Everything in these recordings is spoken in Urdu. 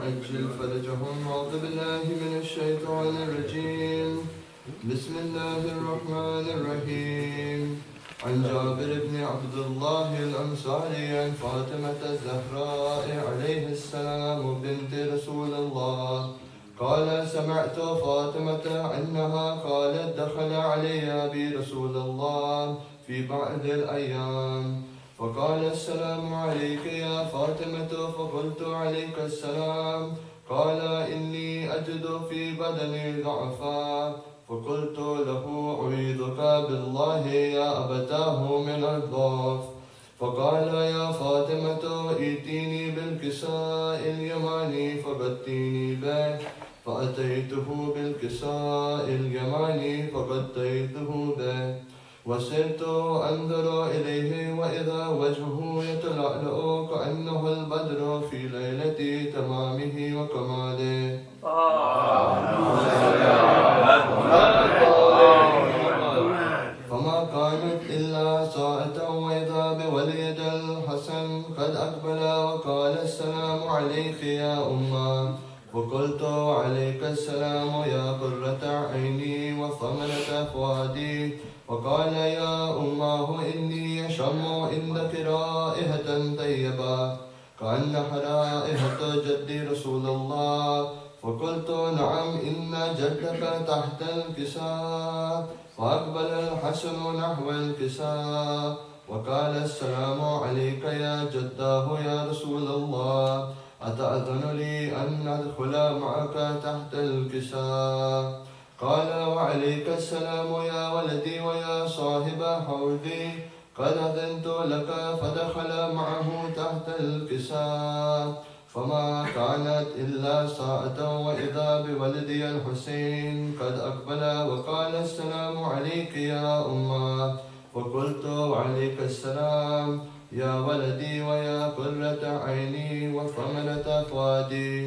وعجل فرجهم وأعوذ بالله من الشيطان الرجيم. بسم الله الرحمن الرحيم. عن جابر بن عبد الله الأنصاري عن فاطمة الزهراء عليه السلام بنت رسول الله قال: سمعت فاطمة أنها قالت: دخل علي أبي رسول الله في بعض الأيام فقال: السلام عليك يا فاطمة. فقلت: عليك السلام. قال: إني أجد في بدني ضعفا. فقلت له: أعيذك بالله يا أبتاه من الضعف. فقال: يا فاطمة ائتيني بالكساء اليماني فغطيني به. فأتيته بالكساء اليماني فغطيته به، وصرت أنظر إليه وإذا وجهه يتلألأ كأنه البدر في ليلة تمامه وكماله. فما كانت إلا ساعة وإذا بوليد الحسن قد أقبل وقال: السلام عليك يا أمه. فقلت: عليك السلام يا قرة عيني وثمرة فؤادي. وقال: يا أماه إني أشم عندك رائحة طيبة كأنها رائحة جدي رسول الله. فقلت: نعم، إن جدك تحت الكساء. فأقبل الحسن نحو الكساء وقال: السلام عليك يا جداه يا رسول الله، أتأذن لي أن أدخل معك تحت الكساء؟ قال: وعليك السلام يا ولدي ويا صاحب حوضي، قد أذنت لك. فدخل معه تحت الكساء. فما كانت إلا ساعة وإذا بولدي الحسين قد أقبل وقال: السلام عليك يا أمه. فقلت: وعليك السلام يا ولدي ويا قرة عيني وثمرة فؤادي.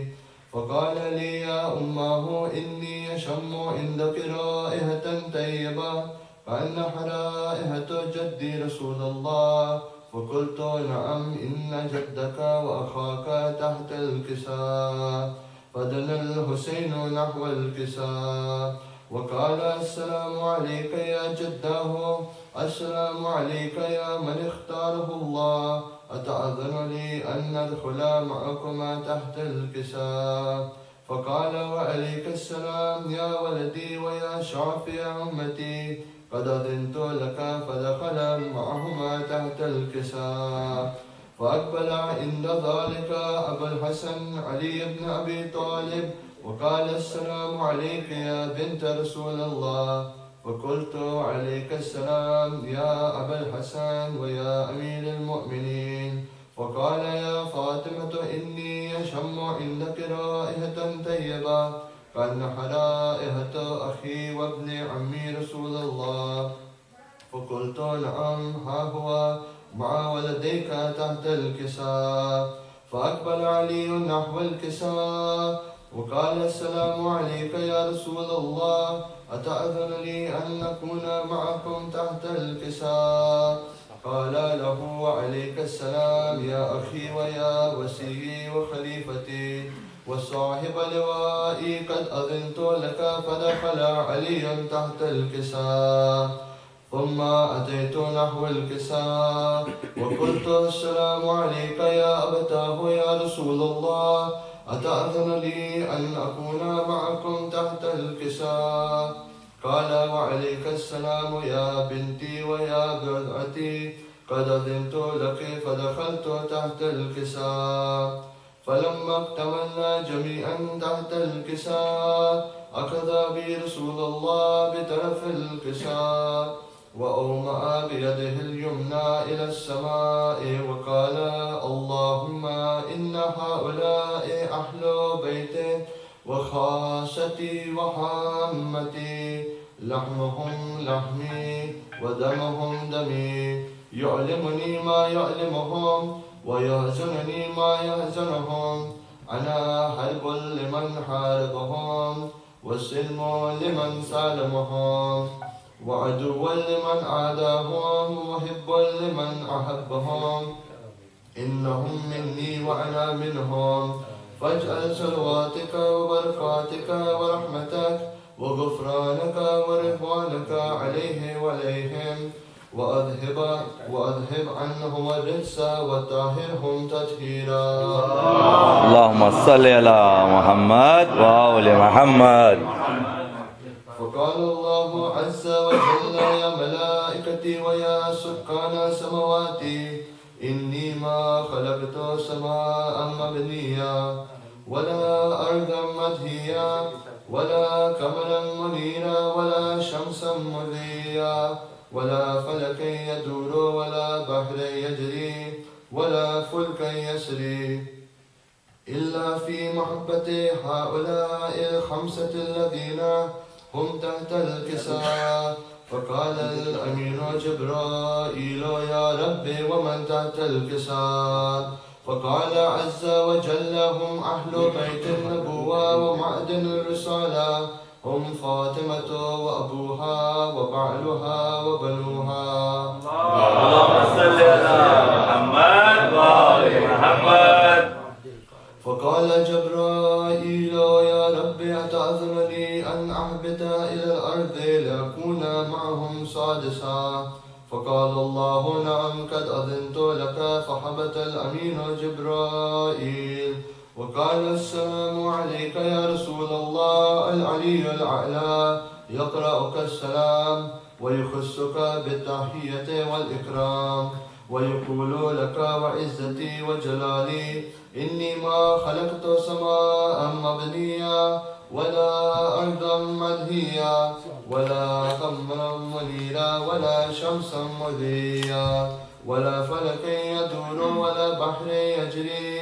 فقال لي: يا أماه إني أشم عندك رائحة طيبة كأنها رائحة جدي رسول الله. فقلت: نعم، إن جدك وأخاك تحت الكساء. فدنا الحسين نحو الكساء وقال: السلام عليك يا جداه، السلام عليك يا من اختاره الله، أتأذن لي أن ندخل معكما تحت الكساء؟ فقال: وعليك السلام يا ولدي ويا شافي أمتي، قد أذنت لك. فدخل معهما تحت الكساء. فأقبل عند ذلك أبو الحسن علي بن أبي طالب وقال: السلام عليك يا بنت رسول الله. فقلت: عليك السلام يا أبا الحسن ويا أمير المؤمنين. وقال: يا فاطمة إني أشم عندك رائحة طيبة كأنها رائحة أخي وابن عمي رسول الله. فقلت: نعم، ها هو مع ولديك تحت الكساء. فأقبل علي نحو الكساء وقال: السلام عليك يا رسول الله، أتأذن لي أن نكون معكم تحت الكساء؟ قال له: وعليك السلام يا أخي ويا وسيي وخليفتي وصاحب لوائي، قد أذنت لك. فدخل علي تحت الكساء. ثم أتيت نحو الكساء وقلت: السلام عليك يا أبتاه يا رسول الله، أتأذن لي أن أكون معكم تحت الكساء؟ قال: وعليك السلام يا بنتي ويا بضعتي، قد أذنت لك. فدخلت تحت الكساء. فلما اكتملنا جميعا تحت الكساء أخذ بي رسول الله بطرف الكساء وأومأ بيده اليمنى إلى السماء وقال: اللهم إن هؤلاء أهل بيتي وخاصتي وحامتي، لحمهم لحمي ودمهم دمي، يعلمني ما يعلمهم ويحزنني ما يحزنهم. أنا حرب لمن حاربهم وسلم لمن سالمهم، وعدو لمن عاداهم ومحب لمن أحبهم. إنهم مني وأنا منهم، فاجعل صلواتك وبركاتك ورحمتك وغفرانك ورضوانك عليه وعليهم وأذهب عنهم الرجس وطهرهم تطهيرا. اللهم صل على محمد وآل محمد. فقال الله عز وجل يا ملائكتي ويا سكان سمواتي إني ما خلقت سماء مبنيا ولا أرضا مدهيا ولا قمرا منيرا ولا شمسا مضيا ولا فلكا يدور ولا بحر يجري ولا فلكا يسري إلا في محبة هؤلاء الخمسة الذين هم تحت الكساء. فقال الأمين جبرائيل يا رب ومن تحت الكساء؟ فقال عز وجل هم أهل بيت النبوة ومعدن الرسالة، هم فاطمة وأبوها وبعلها وبنوها. اللهم صل على محمد وآل محمد. فقال جبرائيل يا رب أتأذن لي أن أهبط إلى الأرض لأكون معهم سادسا؟ فقال الله نعم قد أذنت لك. فهبط الأمين جبرائيل وقال السلام عليك يا رسول الله العلي الأعلى، يقرأك السلام ويخصك بالتحية والإكرام ويقول لك وعزتي وجلالي إني ما خلقت سماء مبنيا ولا أرضا مدهيا ولا قمرا منيرا ولا شمسا مضيا ولا فلكا يدور ولا بحر يجري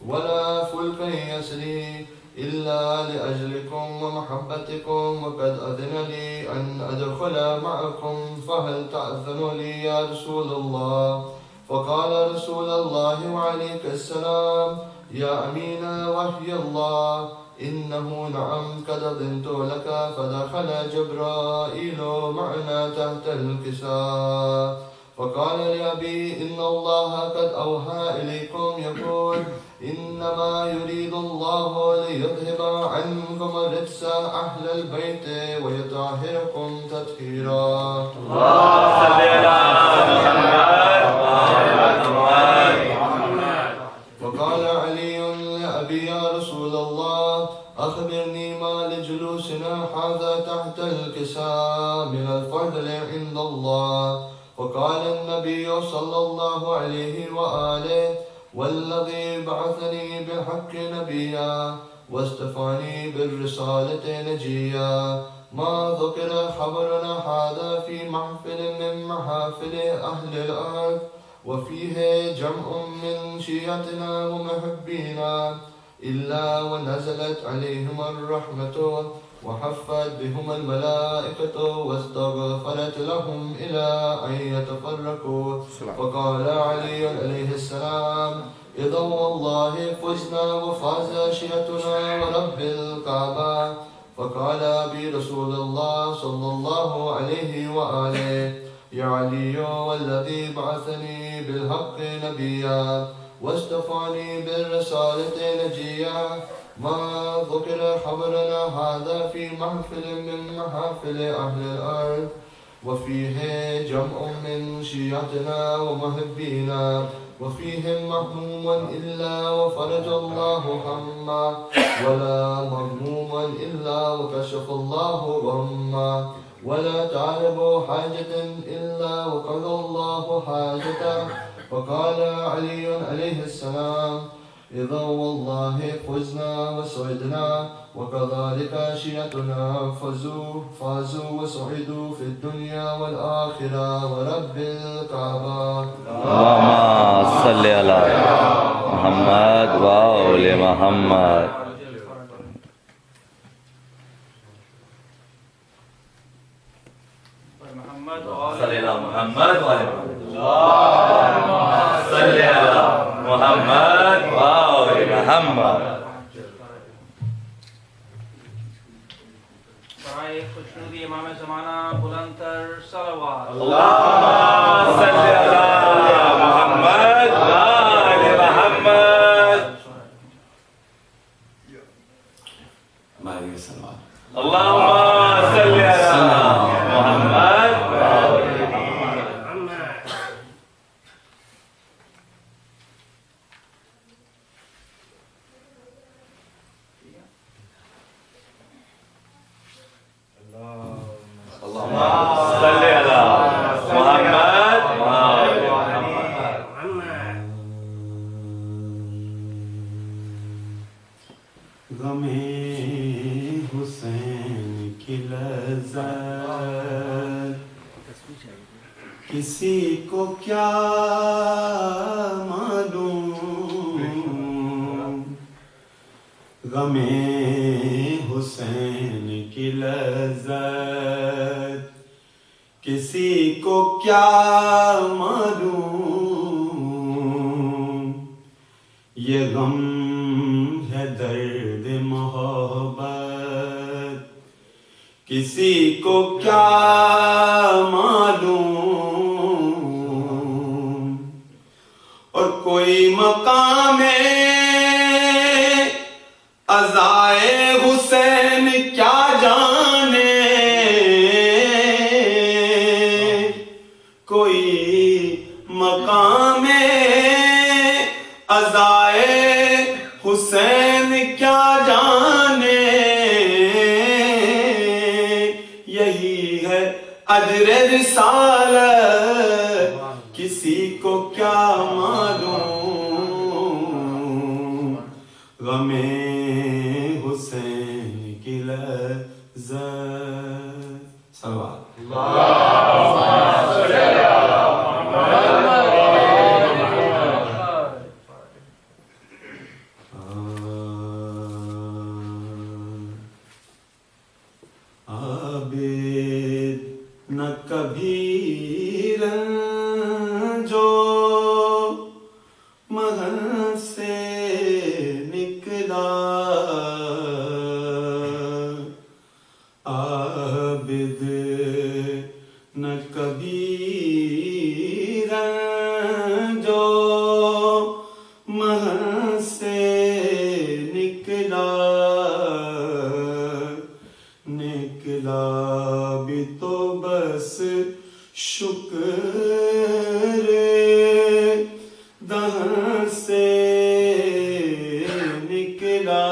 ولا فلكا يسري إلا لأجلكم ومحبتكم، وقد أذن لي أن أدخل معكم فهل تأذن لي يا رسول الله؟ فقال رسول الله وعليك السلام يا أمين وحي الله إنه نعم قد أذنت لك. فدخل جبرائيل معنا تحت الكساء فقال لأبي إن الله قد أوحى إليكم يقول إنما يريد الله ليذهب عنكم الرجس أهل البيت ويطهركم تطهيرا. اللهم صل على محمد. فقال علي لأبي يا رسول الله أخبرني ما لجلوسنا هذا تحت الكساء من الفضل عند الله. فقال النبي صلى الله عليه وآله والذي بعثني بالحق نبيا واستفاني بالرسالة نجيا ما ذكر خبرنا هذا في محفل من محافل أهل الأرض وفيه جمع من شيعتنا ومحبينا إلا ونزلت عليهم الرحمة وحفت بهم الملائكة واستغفرت لهم إلى أن يتفرقوا. فقال علي عليه السلام إذا والله فزنا وفاز شيعتنا ورب الكعبة. فقال أبي رسول الله صلى الله عليه وآله يا علي والذي بعثني بالحق نبيا واستفاني بالرسالة نجيا ما ذكر خبرنا هذا في محفل من محافل أهل الأرض وفيه جمع من شيعتنا ومحبينا وفيهم مهموم إلا وفرج الله هما ولا مهموما إلا وكشف الله غما ولا تعرف حاجة إلا وقضى الله حاجته. فقال علي عليه السلام إذا والله فزنا وسعدنا وكذلك شيعتنا فازوا وسعدوا في الدنيا والآخرة ورب الكعبة. اللهم صل على محمد وآل محمد. صل على محمد وآل محمد. صل على محمد وآل محمد. برائے خوشنودی امام زمانہ بلند تر صلوات. اللهم صل على محمد وآل محمد. مائے سلوات اللهم صل على محمد اللهم صل على محمد غم حسین کی لذت کسی کو کیا معلوم غم حسین کی لذت کسی کو کیا معلوم یہ غم ہے درد محبت کسی کو کیا معلوم اور کوئی مقام عزائے حسین کیا جانے کوئی مقام عزائے حسین کیا جانے یہی ہے اجر رسالت کسی کو کیا معلوم غم حسین کی لذت صلوات عابد نہ کبھی رنجو محن سے نکلا عابد نہ کبھی رنجو محن سے نکلا بھی تو بس شکر دہن سے نکلا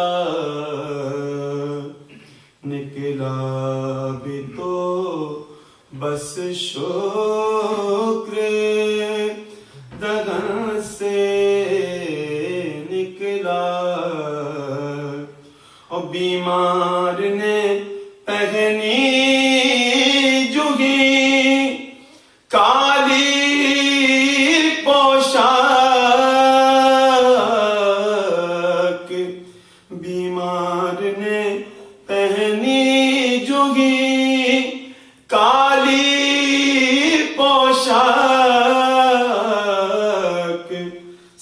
بھی تو بس شکر دہن سے نکلا اور بیمار نے پہنی جوگی کالی پوشاک بیمار نے پہنی جوگی کالی پوشاک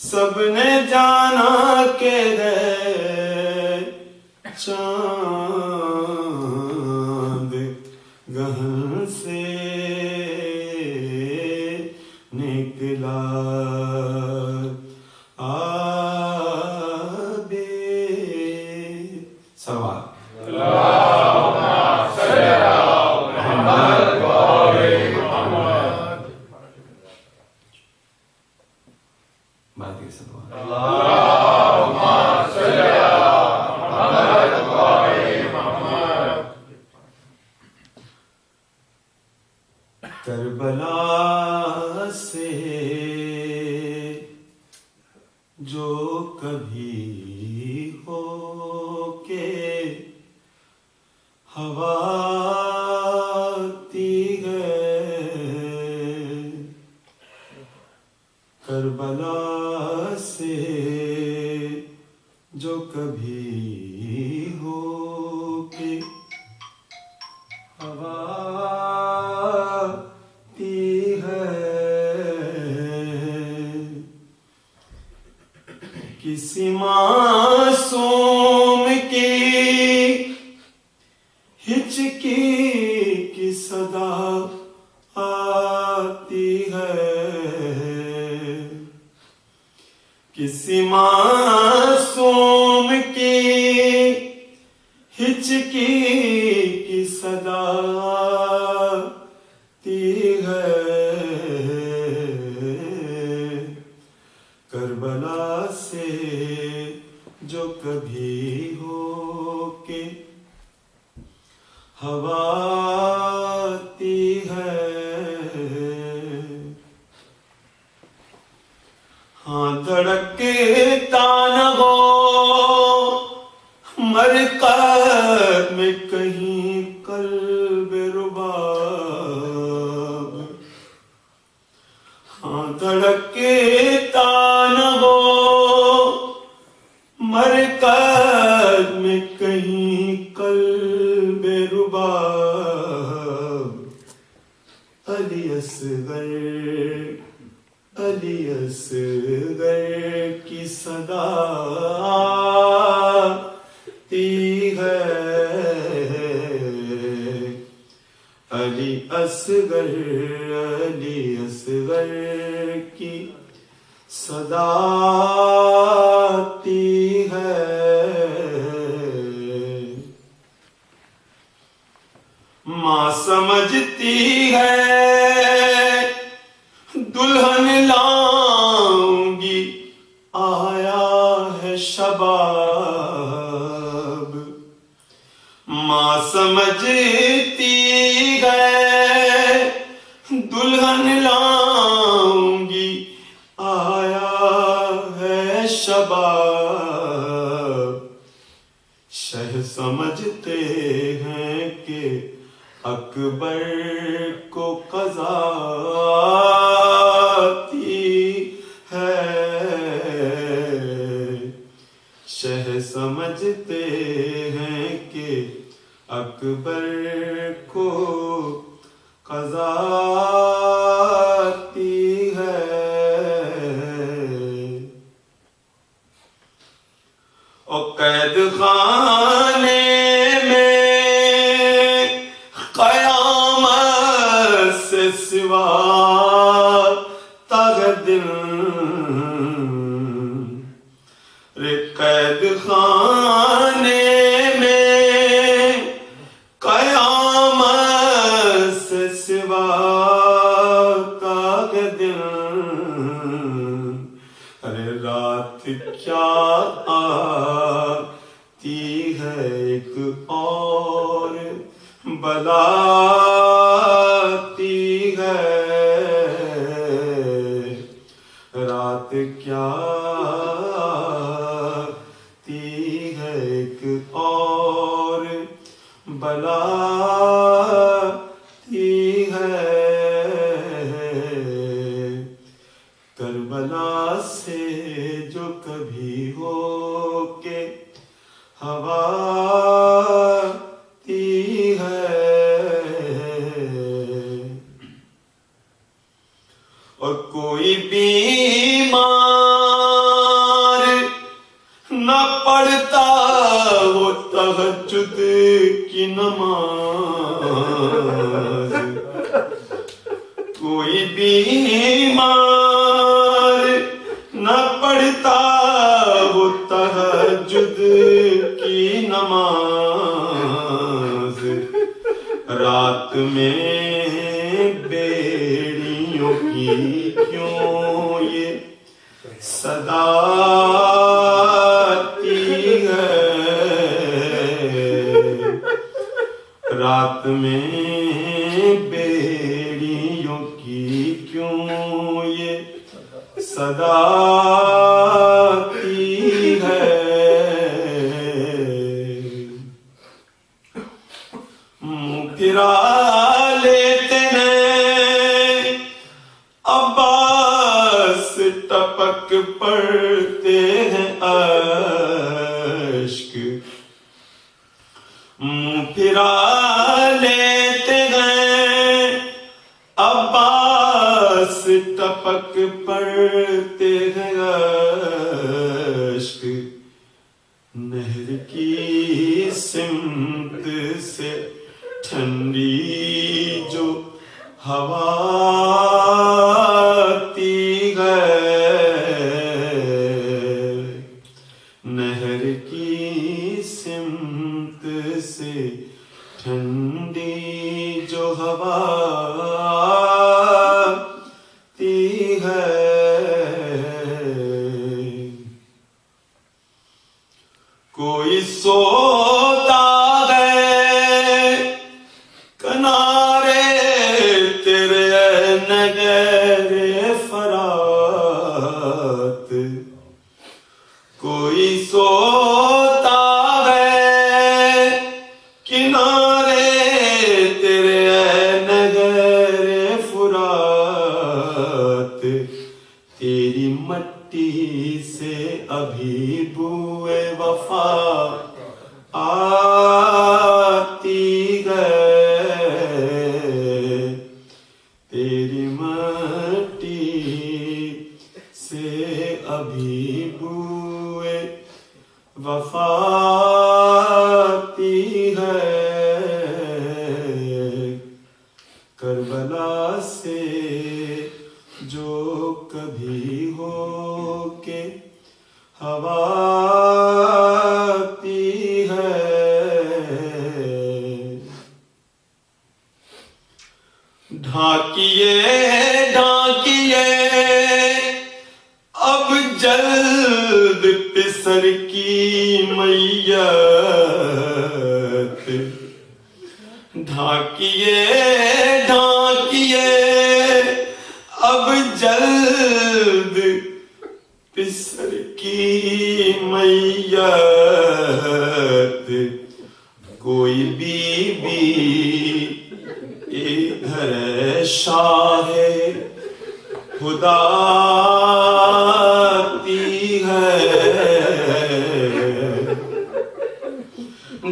سب نے جانا کہ چاند گہن سے نکلا عابد صلوات کربلا سے جو کبھی ہو کے ہوا آتی ہے کربلا سے جو کبھی ہو کے ہوا کسی معصوم کی ہچکی کی صدا آتی ہے کسی معصوم کی ہچکی کی صدا آتی ہے، کربلا سے جو کبھی ہو کے ہوا آتی ہے، ہاں دھڑکتا نہ ہو مرکز میں کہیں قلب رباب، ہاں دھڑکتا نہ ہو مرکز میں کہیں قلب رباب، علی اصغر علی اصغر کی صدا آتی ہے، علی اصغر کی صدا آتی ہے، ماں سمجھتی ہے دلہن لاؤں گی آیا ہے شباب، ماں سمجھتی ہے دلہن لاؤں گی آیا ہے شباب، شہ سمجھتے ہیں کہ اکبر کو قضا آتی ہے، شہ سمجھتے ہیں کہ اکبر کو قضا آتی ہے، اور قید خانے میں قیامت سے سوا تگ دل، رے قید خانے میں قیامت سے سوا تگ دل، ارے رات کیا آتی ہے ایک اور بلا آتی ہے، رات کیا آتی ہے ایک اور بلا آتی ہے، کربلا سے جو کبھی ہو کے ہوا آتی ہے، اور کوئی بیمار نہ پڑھتا وہ تہجد کی نماز، کوئی بیمار نہ پڑھتا وہ تہجد کی نماز، رات میں بیڑیوں کی کیوں یہ صدا آتی ہے، رات میں بیڑیوں کی کیوں یہ صدا آتی ہے، منہ پھرا لیتے ہیں عباس ٹپک پڑتے ہیں اشک، منہ پھرا لیتے ہیں عباس ٹپک پڑتے ہیں اشک، نہر کی سمت سے ٹھنڈی جو ہوا آتی ہے، نہر کی سمت سے ٹھنڈی جو ہوا آتی ہے، کوئی سوتا ہے کنارے تیرے نگر فرات، کوئی سوتا ہے کنارے تیرے نگر فرات، تیری مٹی سے ابھی بوئے وفا آتی ہے، تیری مٹی سے ابھی بوئے وفا آتی ہے، کربلا سے جو کبھی ہو کے ہوا آتی ہے، ڈھانکیے ڈھانکیے اب جلد پسر کی میت، ڈھانکیے ڈھانکیے اب جلد پسر کی میت، کوئی بی بی ادھر شاہ خدا آتی ہے،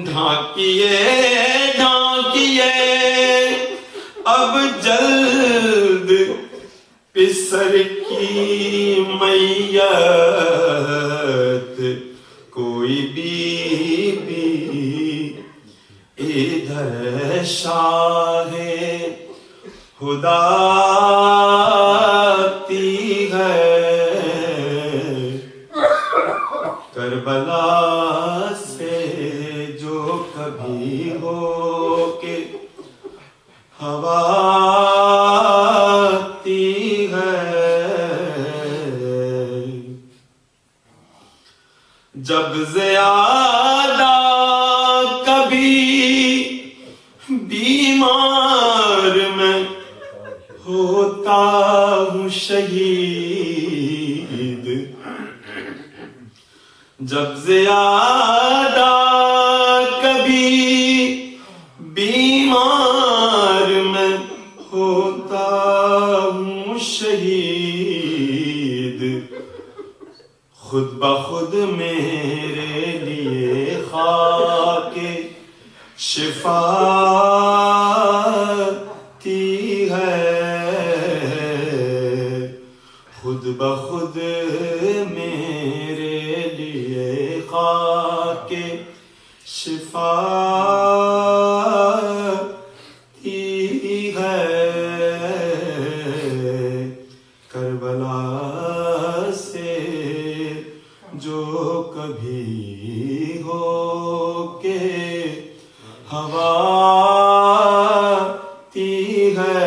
ڈھانکیے ڈھانکیے اب جلد پسر کی میت، کوئی بی بی ادھر شاہ خدا آتی ہے، کربلا سے جو کبھی ہو کے ہوا آتی ہے، جب زیادہ کبھی بیمار میں ہوتا ہوں شہید، جب زیادہ کبھی بیمار میں ہوتا ہوں شہید، خود بخود میرے لیے خاک شفا آتی ہے، خود بخود میرے لیے خاک شفا آتی ہے، کربلا سے جو کبھی ہو کے ہوا آتی ہے،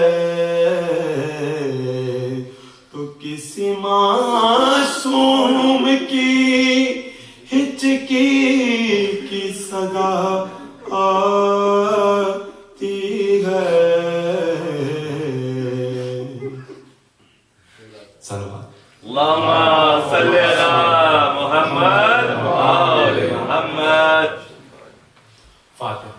تو کسی معصوم کی ہچکی کی صدا آتی ہے، صلوات اللهم صل على محمد وآل محمد. فاتحہ.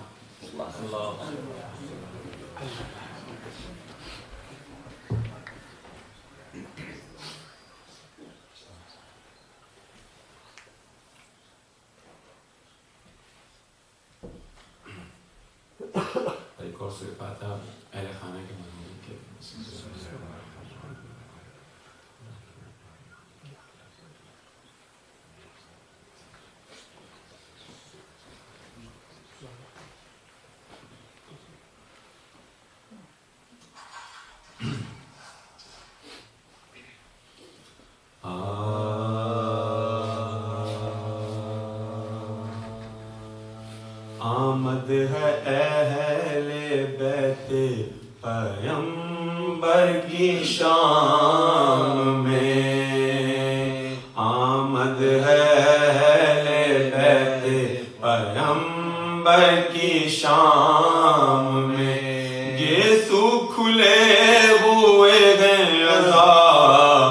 ایک اور سورہ فاتحہ اہل خانہ کے مضمون کے آمد ہے اہل بیت پیغمبر کی شام میں، آمد ہے اہل بیت پیغمبر کی شام میں، یسوع کھلے ہوئے ہیں عزاء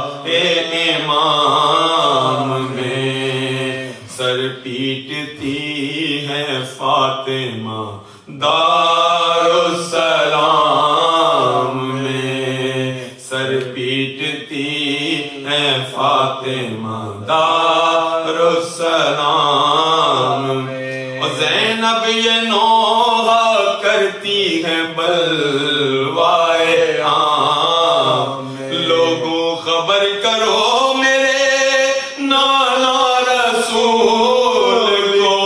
امام میں، سر پیٹتی ہے فاطمہ دارالسلام میں، سر پیٹتی ہے فاطمہ دارالسلام میں، اور زینب یہ نوحہ کرتی ہے بلوائے عام، لوگوں خبر کرو میرے نانا رسول کو،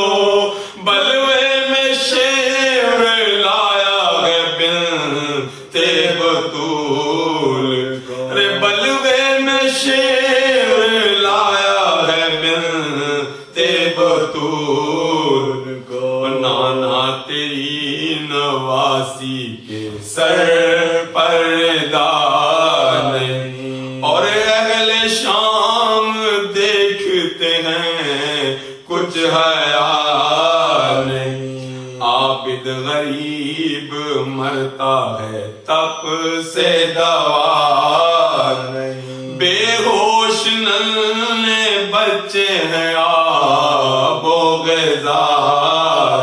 بلوے میں شیر لایا ہے بنت بطول، رے بلوے میں شیر لایا ہے بنت بطول، نانا تیری نواسی کے سر پر دار نہیں، اور اہل شام دیکھتے ہیں کچھ حیا نہیں، عابد غریب مرتا ہے تپ سے دوار نہیں، بے ہوش ننھے بچے ہیں آب و غذا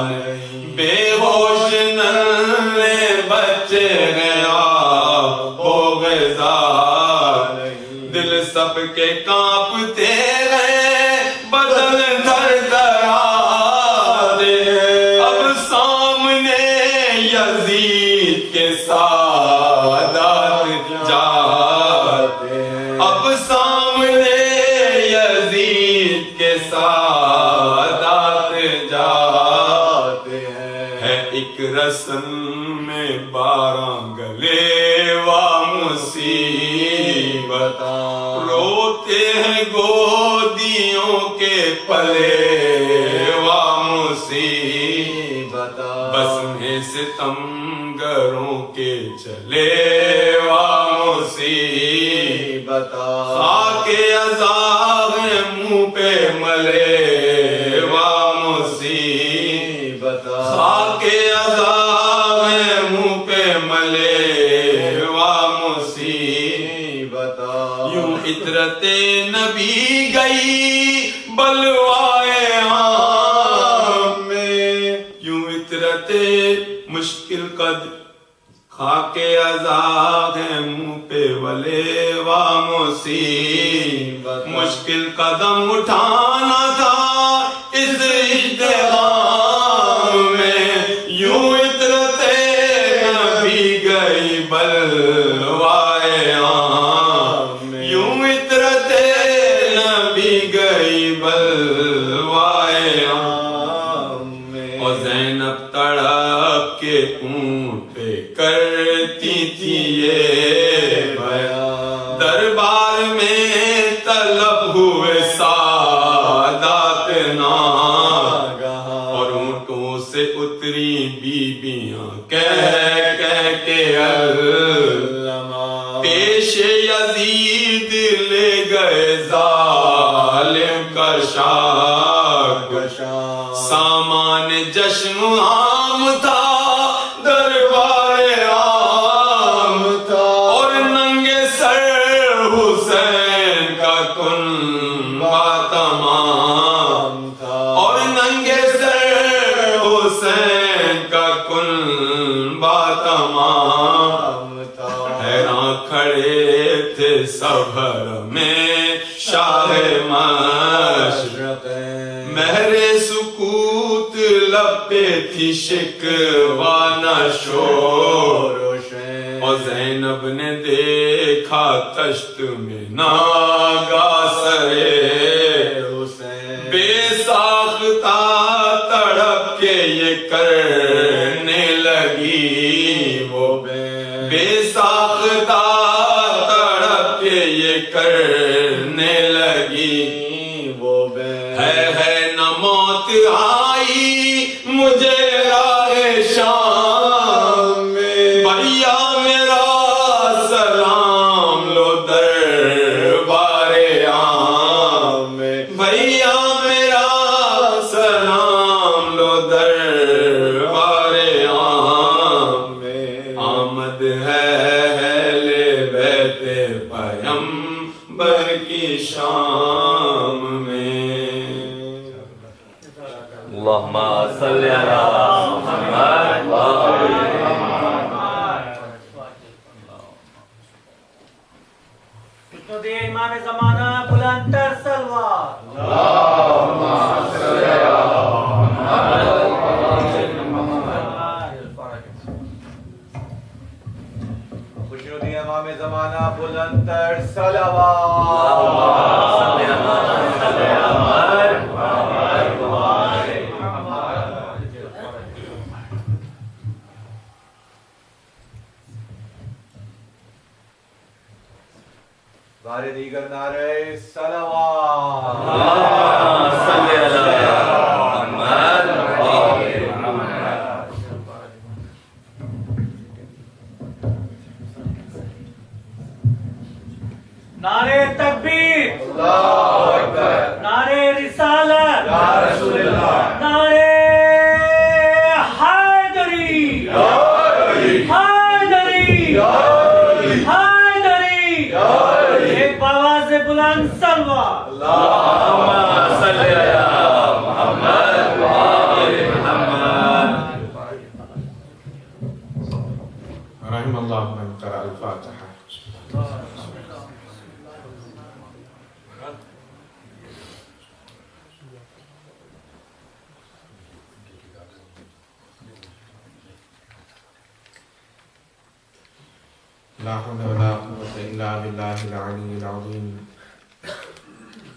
نہیں، بے ہوش ننھے بچے ہیں آب و غذا نہیں، دل سب کے کانپتے ہیں بدن تھر تھراتے، اب سامنے یزید کے سادات جاتے، اب سامنے یزید کے سادات جاتے ہیں، ایک رسم میں 12 گلے و مصیبت، روتے ہیں گودیوں کے پلے و مصیبت، بس میں ستمگروں کے چلے و مصیبت، خاک عذاب منہ پہ ملے و مصیبت، خاک عذاب منہ پہ ملے و مصیبت، یوں عطرت نبی گئی بلوائے عام میں، یوں عطرت مشکل قد خاک عذاب ہے منہ پہ ولے و مصیبت، مشکل قدم اٹھانا تھا اس اجتماع میں، یوں عطرت نبی گئی بلوائے عام میں، یوں عطرت نبی گئی بلوائے عام میں، اور زینب تڑپ کے اونٹ پہ کرتی تھی یہ بیان، دربار میں طلب ہوئے سادات ناگہاں، اور اونٹوں سے اتری بیبیاں کہہ کہہ کے علما، پیش یزید لے گئے ظالم کا شاک، سامان جشن عام تھا دربار عام تھا، اور ننگے سر حسین کا کنبہ تمام تھا، اور ننگے سر حسین کا کنبہ تمام تھا، حیران کھڑے تھے سب میں شاہ مشرق، مہر سکوت لب پہ تھی شکوہ نہ شور، اور زینب نے دیکھا تشت میں ناگا سرے حسین، بے ساختہ تڑپ کے یہ کرنے لگی وہ بے ساختہ تڑپ کے یہ کرنے لگی وہ ہے نہ موت آئی مجھے اللهم صل على محمد وآل محمد. کتنے دیر امام زمانہ بلند تر سلوات. خوشنودی امام زمانہ بلند تر صلوات. بارے دیگر نعرے صلوات. صلی اللہ محمد وآل محمد. نعرے تکبیر، اللہ اکبر. نعرے رسالت، یا رسول اللہ. نعرے حیدری، حیدری، حیدری. ایک آواز بلند سلوات. اللهم صل على محمد وآل محمد. رحم اللہ من قرأ الفاتحہ. لا حول ولا قوة إلا بالله العلي العظيم.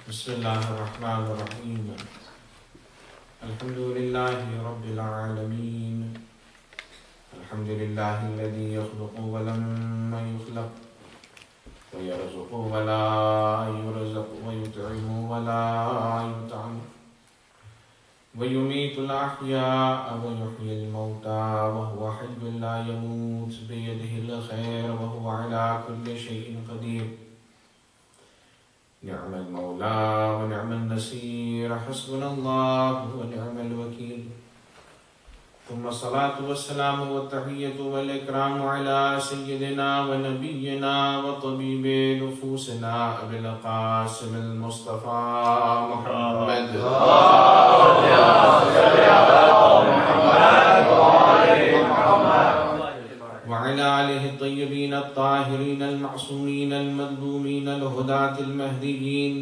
بسم الله الرحمن الرحيم. الحمد لله رب العالمين. الحمد لله الذي يخلق ولم يخلق ويرزق ولا يرزق ويطعم ولا يطعم ويميت الأحياء ويحيي الموتى وهو حي لا يموت بيده الخير وهو على كل شيء قدير. نعم المولى ونعم النصير. حسبنا الله ونعم الوكيل. ثم الصلاة والسلام والتحية والإكرام على سيدنا ونبينا وطبيب نفوسنا أبي القاسم المصطفى محمد وعلى آله الطيبين الطاهرين المعصومين المظلومين الهداة المهديين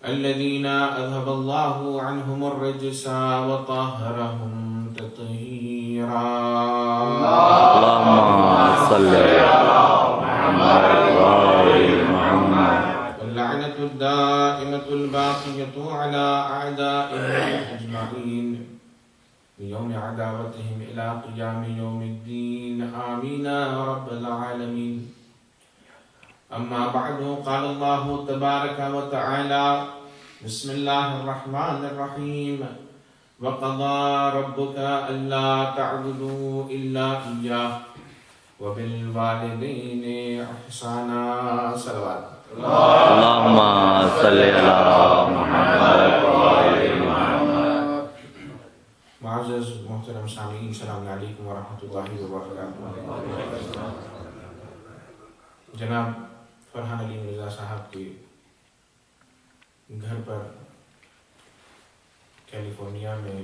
الذين أذهب الله عنهم الرجس وطهرهم تطهيرا. اللهم صل على محمد وآل محمد. واللعنة الدائمة الباقية على أعدائهم أجمعين بيوم عداوتهم إلى قيام يوم الدين. آمين يا رب العالمين. أما بعد، قال الله تبارك وتعالى: بسم الله الرحمن الرحيم. وقضى ربك ألا تعبدوا إلا إياه وبالوالدين إحسانا. صلوات. اللهم صل على محمد وآل محمد. معزز محترم سامعین، السلام علیکم ورحمۃ اللہ وبرکاتہ. جناب فرحان علی مرزا صاحب کے گھر پر کیلیفورنیا میں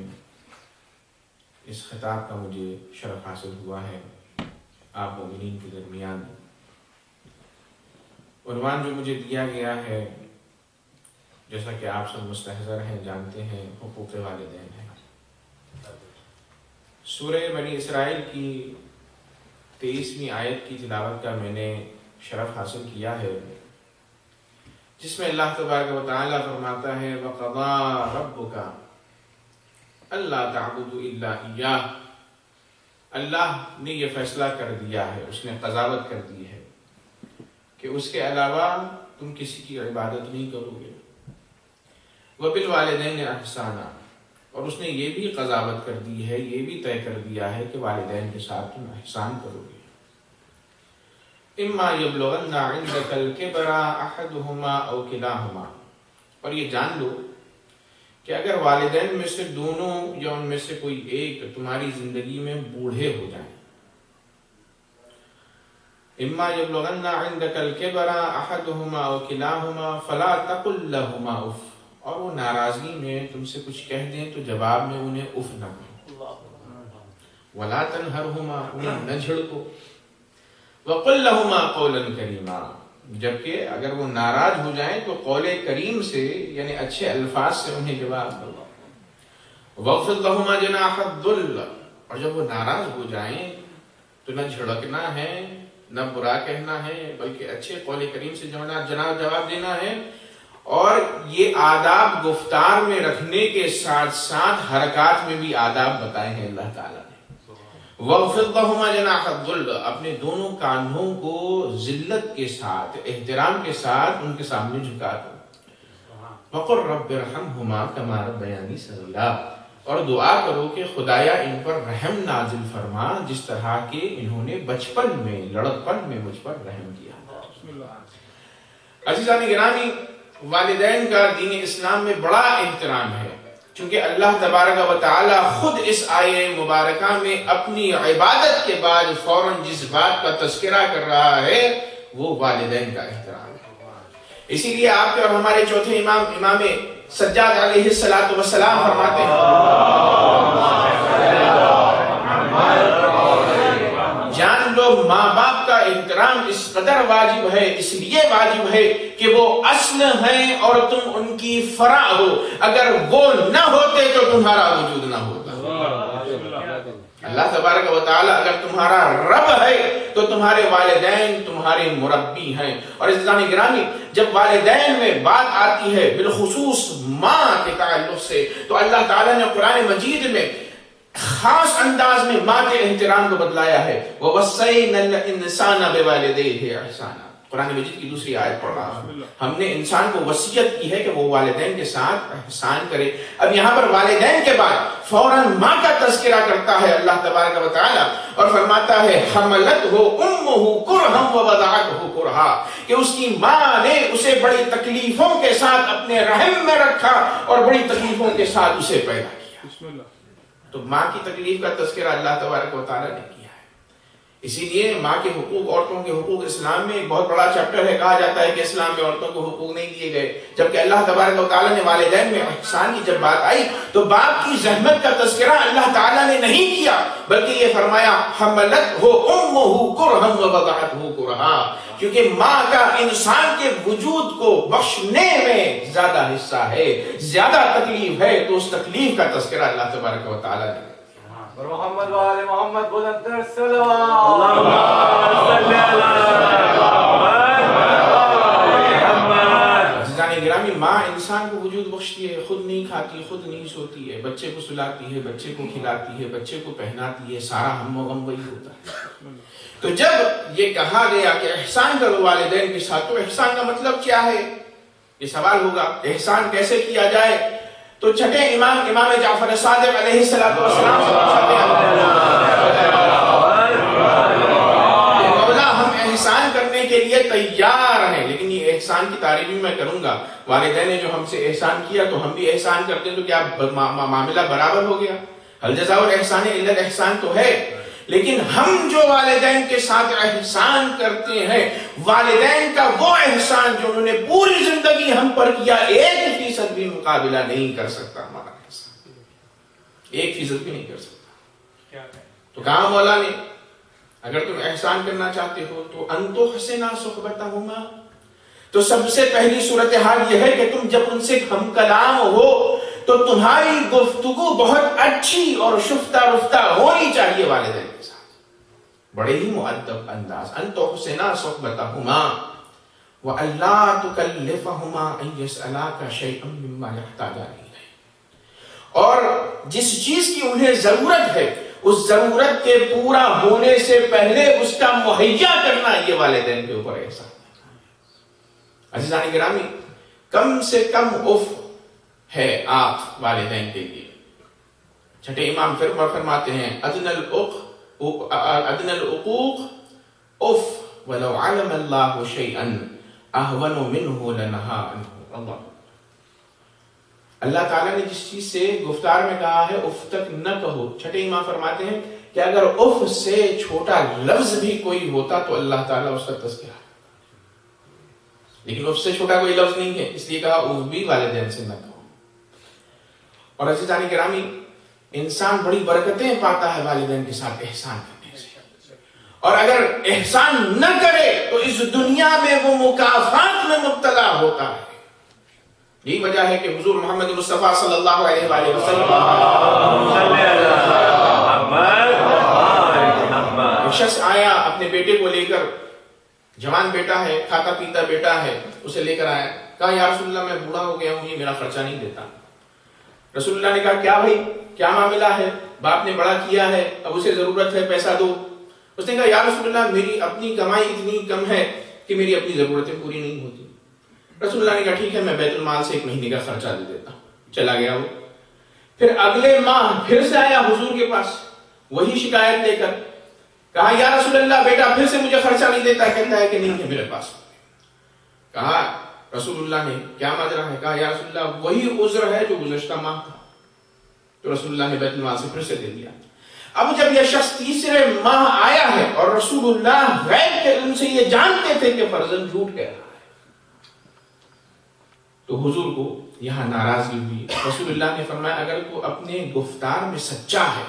اس خطاب کا مجھے شرف حاصل ہوا ہے آپ مومنین کے درمیان. عنوان جو مجھے دیا گیا ہے، جیسا کہ آپ سب مستحضر ہیں، جانتے ہیں، حقوق والدین ہیں. سورہ بنی اسرائیل کی 23ویں آیت کی تلاوت کا میں نے شرف حاصل کیا ہے، جس میں اللہ تبارک و تعالیٰ فرماتا ہے: وَقَضَىٰ رَبُّكَ أَلَّا تَعْبُدُوا إِلَّا إِيَّاهُ. اللہ نے یہ فیصلہ کر دیا ہے، اس نے قضاوت کر دی ہے کہ اس کے علاوہ تم کسی کی عبادت نہیں کرو گے. وَبِالْوَالِدَيْنِ إِحْسَانًا. اور اس نے یہ بھی قضاوت کر دی ہے، یہ بھی طے کر دیا ہے کہ والدین کے ساتھ تم احسان کرو گے. اما یبلغن عندک الکبر احدہما او کلاہما. اور یہ جان لو کہ اگر والدین میں سے دونوں یا ان میں سے کوئی ایک تمہاری زندگی میں بوڑھے ہو جائیں. اما یبلغن عندک الکبر احدہما او کلاہما فلا تقل لہما اف. اور وہ ناراضگی میں تم سے کچھ کہہ دیں تو جواب میں انہیں اف نہ کہو، ولا تنہرہما، انہیں نہ جھڑکو، وقل لہما قولا کریما، جبکہ اگر وہ ناراض ہو جائیں تو قول کریم سے یعنی اچھے الفاظ سے انہیں جواب دو، وَاخْفِضْ لَهُمَا جَنَاحَ الذُّلِّ، اور جب وہ ناراض ہو جائیں تو نہ جھڑکنا ہے نہ برا کہنا ہے، بلکہ اچھے قول کریم سے جواب دینا ہے۔ اور یہ آداب گفتار میں رکھنے کے ساتھ ساتھ حرکات میں بھی آداب بتائے ہیں اللہ تعالیٰ نے۔ وَاخْفِضْ لَهُمَا جَنَاحَ الذُّلِّ، اپنے دونوں کاندھوں کو ذلت کے ساتھ احترام کے ساتھ ان کے سامنے جھکا دو، وَقُلْ رَبِّ ارْحَمْهُمَا كَمَا رَبَّيَانِي صَغِيرًا، اور دعا کرو کہ خدایا ان پر رحم نازل فرما جس طرح کہ انہوں نے بچپن میں لڑکپن میں مجھ پر رحم کیا۔ عزیزان گرامی، والدین کا دین اسلام میں بڑا احترام ہے، چونکہ اللہ تبارک و تعالی خود اس آیہ مبارکہ میں اپنی عبادت کے بعد فوراً جس بات کا تذکرہ کر رہا ہے وہ والدین کا احترام ہے۔ اسی لیے آپ کے اور ہمارے چوتھے امام سجاد علیہ السلام فرماتے ہیں، جان لو ماں باپ کا احترام اس قدر واجب ہے، اس لیے واجب ہے کہ وہ اصل ہیں اور تم ان کی فرع ہو، اگر وہ نہ ہوتے تو تمہارا وجود نہ ہوتا۔ اللہ تبارک و تعالی اگر تمہارا رب ہے تو تمہارے والدین تمہارے مربی ہیں۔ اور عزیزان گرامی، جب والدین میں بات آتی ہے بالخصوص ماں کے تعلق سے، تو اللہ تعالیٰ نے قرآن مجید میں خاص انداز میں ماں کے احترام کو بتلایا ہے۔ وَوَصَّيْنَا الْإِنسَانَ بِوَالِدَيْهِ إِحْسَانًا، قرآن مجید کی دوسری آیت پڑھ رہا ہوں۔ ہم نے انسان کو وصیت کی ہے کہ وہ والدین کے ساتھ احسان کرے۔ اب یہاں پر والدین کے بعد فوراً ماں کا تذکرہ کرتا ہے اللہ تبارک و تعالی اور فرماتا ہے حملتہ امہ کرہا ووضعتہ کرہا، کہ اس کی ماں نے اسے بڑی تکلیفوں کے ساتھ اپنے رحم میں رکھا اور بڑی تکلیفوں کے ساتھ اسے پیدا کیا۔ تو ماں کی تکلیف کا تذکرہ اللہ تبارک و تعالی نے کیا ہے۔ اسی لیے ماں کے حقوق، عورتوں کے حقوق اسلام میں ایک بہت بڑا چیپٹر ہے۔ کہا جاتا ہے کہ اسلام میں عورتوں کو حقوق نہیں دیے گئے، جبکہ اللہ تبارک و تعالیٰ نے والدین میں احسان کی جب بات آئی تو باپ کی زحمت کا تذکرہ اللہ تعالیٰ نے نہیں کیا، بلکہ یہ فرمایا حملتہ امہ کرہا ووضعتہ کرہا، کیونکہ ماں کا انسان کے وجود کو بخشنے میں زیادہ حصہ ہے، زیادہ تکلیف ہے، تو اس تکلیف کا تذکرہ اللہ تبارک و تعالیٰ نے۔ اور محمد وآل محمد بلندر صلوات، اللہم صلی عزیزان گرامی، ماں انسان کو وجود بخشتی ہے، خود نہیں کھاتی، خود نہیں سوتی ہے، بچے کو سلاتی ہے، بچے کو کھلاتی ہے، بچے کو پہناتی ہے، سارا ہم و غم وہی ہوتا ہے۔ تو جب یہ کہا گیا کہ احسان کرو والدین کے ساتھ، تو احسان کا مطلب کیا ہے؟ یہ سوال ہوگا، احسان کیسے کیا جائے؟ تو چھٹے امام جعفر صادق علیہ السلام سے پوچھتے ہیں، مولا ہم احسان کرنے کے لیے تیار ہیں، لیکن یہ احسان کی تعریف بھی میں کروں گا، والدین نے جو ہم سے احسان کیا تو ہم بھی احسان کرتے ہیں، تو کیا معاملہ برابر ہو گیا؟ حل جزاء الاحسان الا الاحسان تو ہے، لیکن ہم جو والدین کے ساتھ احسان کرتے ہیں، والدین کا وہ احسان جو انہوں نے پوری زندگی ہم پر کیا، 1% بھی مقابلہ نہیں کر سکتا ہمارا احسان، 1% بھی نہیں کر سکتا۔ تو کہا مولا نے اگر تم احسان کرنا چاہتے ہو تو ان تحسنا صحبتہما، تو سب سے پہلی صورتحال یہ ہے کہ تم جب ان سے ہم کلام ہو تو تمہاری گفتگو بہت اچھی اور شفتہ رفتہ ہونی چاہیے والدین کے ساتھ، بڑے ہی مؤدب انداز۔ ان تحسنا صحبتہما وَأَلَّا تُكَلِّفَهُمَا أَن يَسْأَلَاكَ شَيْئًا مِّمَّا يَحْتَاجَانِ إِلَيْهِ، اور جس چیز کی انہیں ضرورت ہے اس ضرورت کے پورا ہونے سے پہلے اس کا مہیا کرنا، یہ والدین کے اوپر احسان ہے۔ عزیزان گرامی، کم سے کم اف ہے آپ والدین کے لیے۔ چھٹے امام پھر فرماتے ہیں ادنى العقوق اف ولو علم اللہ شیئا اہون منہ لنہا عنہ۔ اللہ تعالیٰ نے جس چیز سے گفتار میں کہا ہے اف تک نہ کہو، چھٹے امام فرماتے ہیں کہ اگر اف سے چھوٹا لفظ بھی کوئی ہوتا تو اللہ تعالیٰ اس کا تذکرہ، لیکن اف سے چھوٹا کوئی لفظ نہیں ہے، اس لیے کہا اف بھی والدین سے نہ کہو۔ اور عزیزان گرامی، انسان بڑی برکتیں پاتا ہے والدین کے ساتھ احسان کرنے سے، اور اگر احسان نہ کرے تو اس دنیا میں وہ مکافات میں مبتلا ہوتا ہے۔ یہی وجہ ہے کہ حضور محمد مصطفیٰ صلی اللہ علیہ وآلہ وسلم ایک شخص آیا اپنے بیٹے کو لے کر، جوان بیٹا ہے، کھاتا پیتا بیٹا ہے، اسے لے کر آیا، کہا یا رسول اللہ میں بوڑھا ہو گیا ہوں، یہ میرا خرچہ نہیں دیتا۔ رسول اللہ نے کہا کیا بھائی کیا معاملہ ہے، باپ نے بڑا کیا ہے، اب اسے ضرورت ہے، پیسہ دو۔ اس نے کہا یا رسول اللہ میری اپنی کمائی اتنی کم ہے کہ میری اپنی ضرورتیں پوری نہیں ہوتی۔ رسول اللہ نے کہا ٹھیک ہے میں بیت المال سے 1 مہینے کا خرچہ دے دیتا ہوں۔ چلا گیا وہ، پھر اگلے ماہ پھر سے آیا حضور کے پاس وہی شکایت لے کر، کہا یا رسول اللہ بیٹا پھر سے مجھے خرچہ نہیں دیتا، کہتا ہے کہ نہیں ہے میرے پاس۔ کہا رسول اللہ نے کیا ماجرا ہے، کہا یا رسول اللہ وہی عذر ہے جو گزشتہ ماہ تھا۔ تو رسول اللہ نے بیت المال سے پھر سے دے دیا۔ اب جب یہ شخص تیسرے ماہ آیا ہے اور رسول اللہ غیب کے علم سے یہ جانتے تھے کہ فرزند جھوٹ کہہ رہا ہے، تو حضور کو یہاں ناراضگی ہوئی۔ رسول اللہ نے فرمایا اگر تو اپنے گفتار میں سچا ہے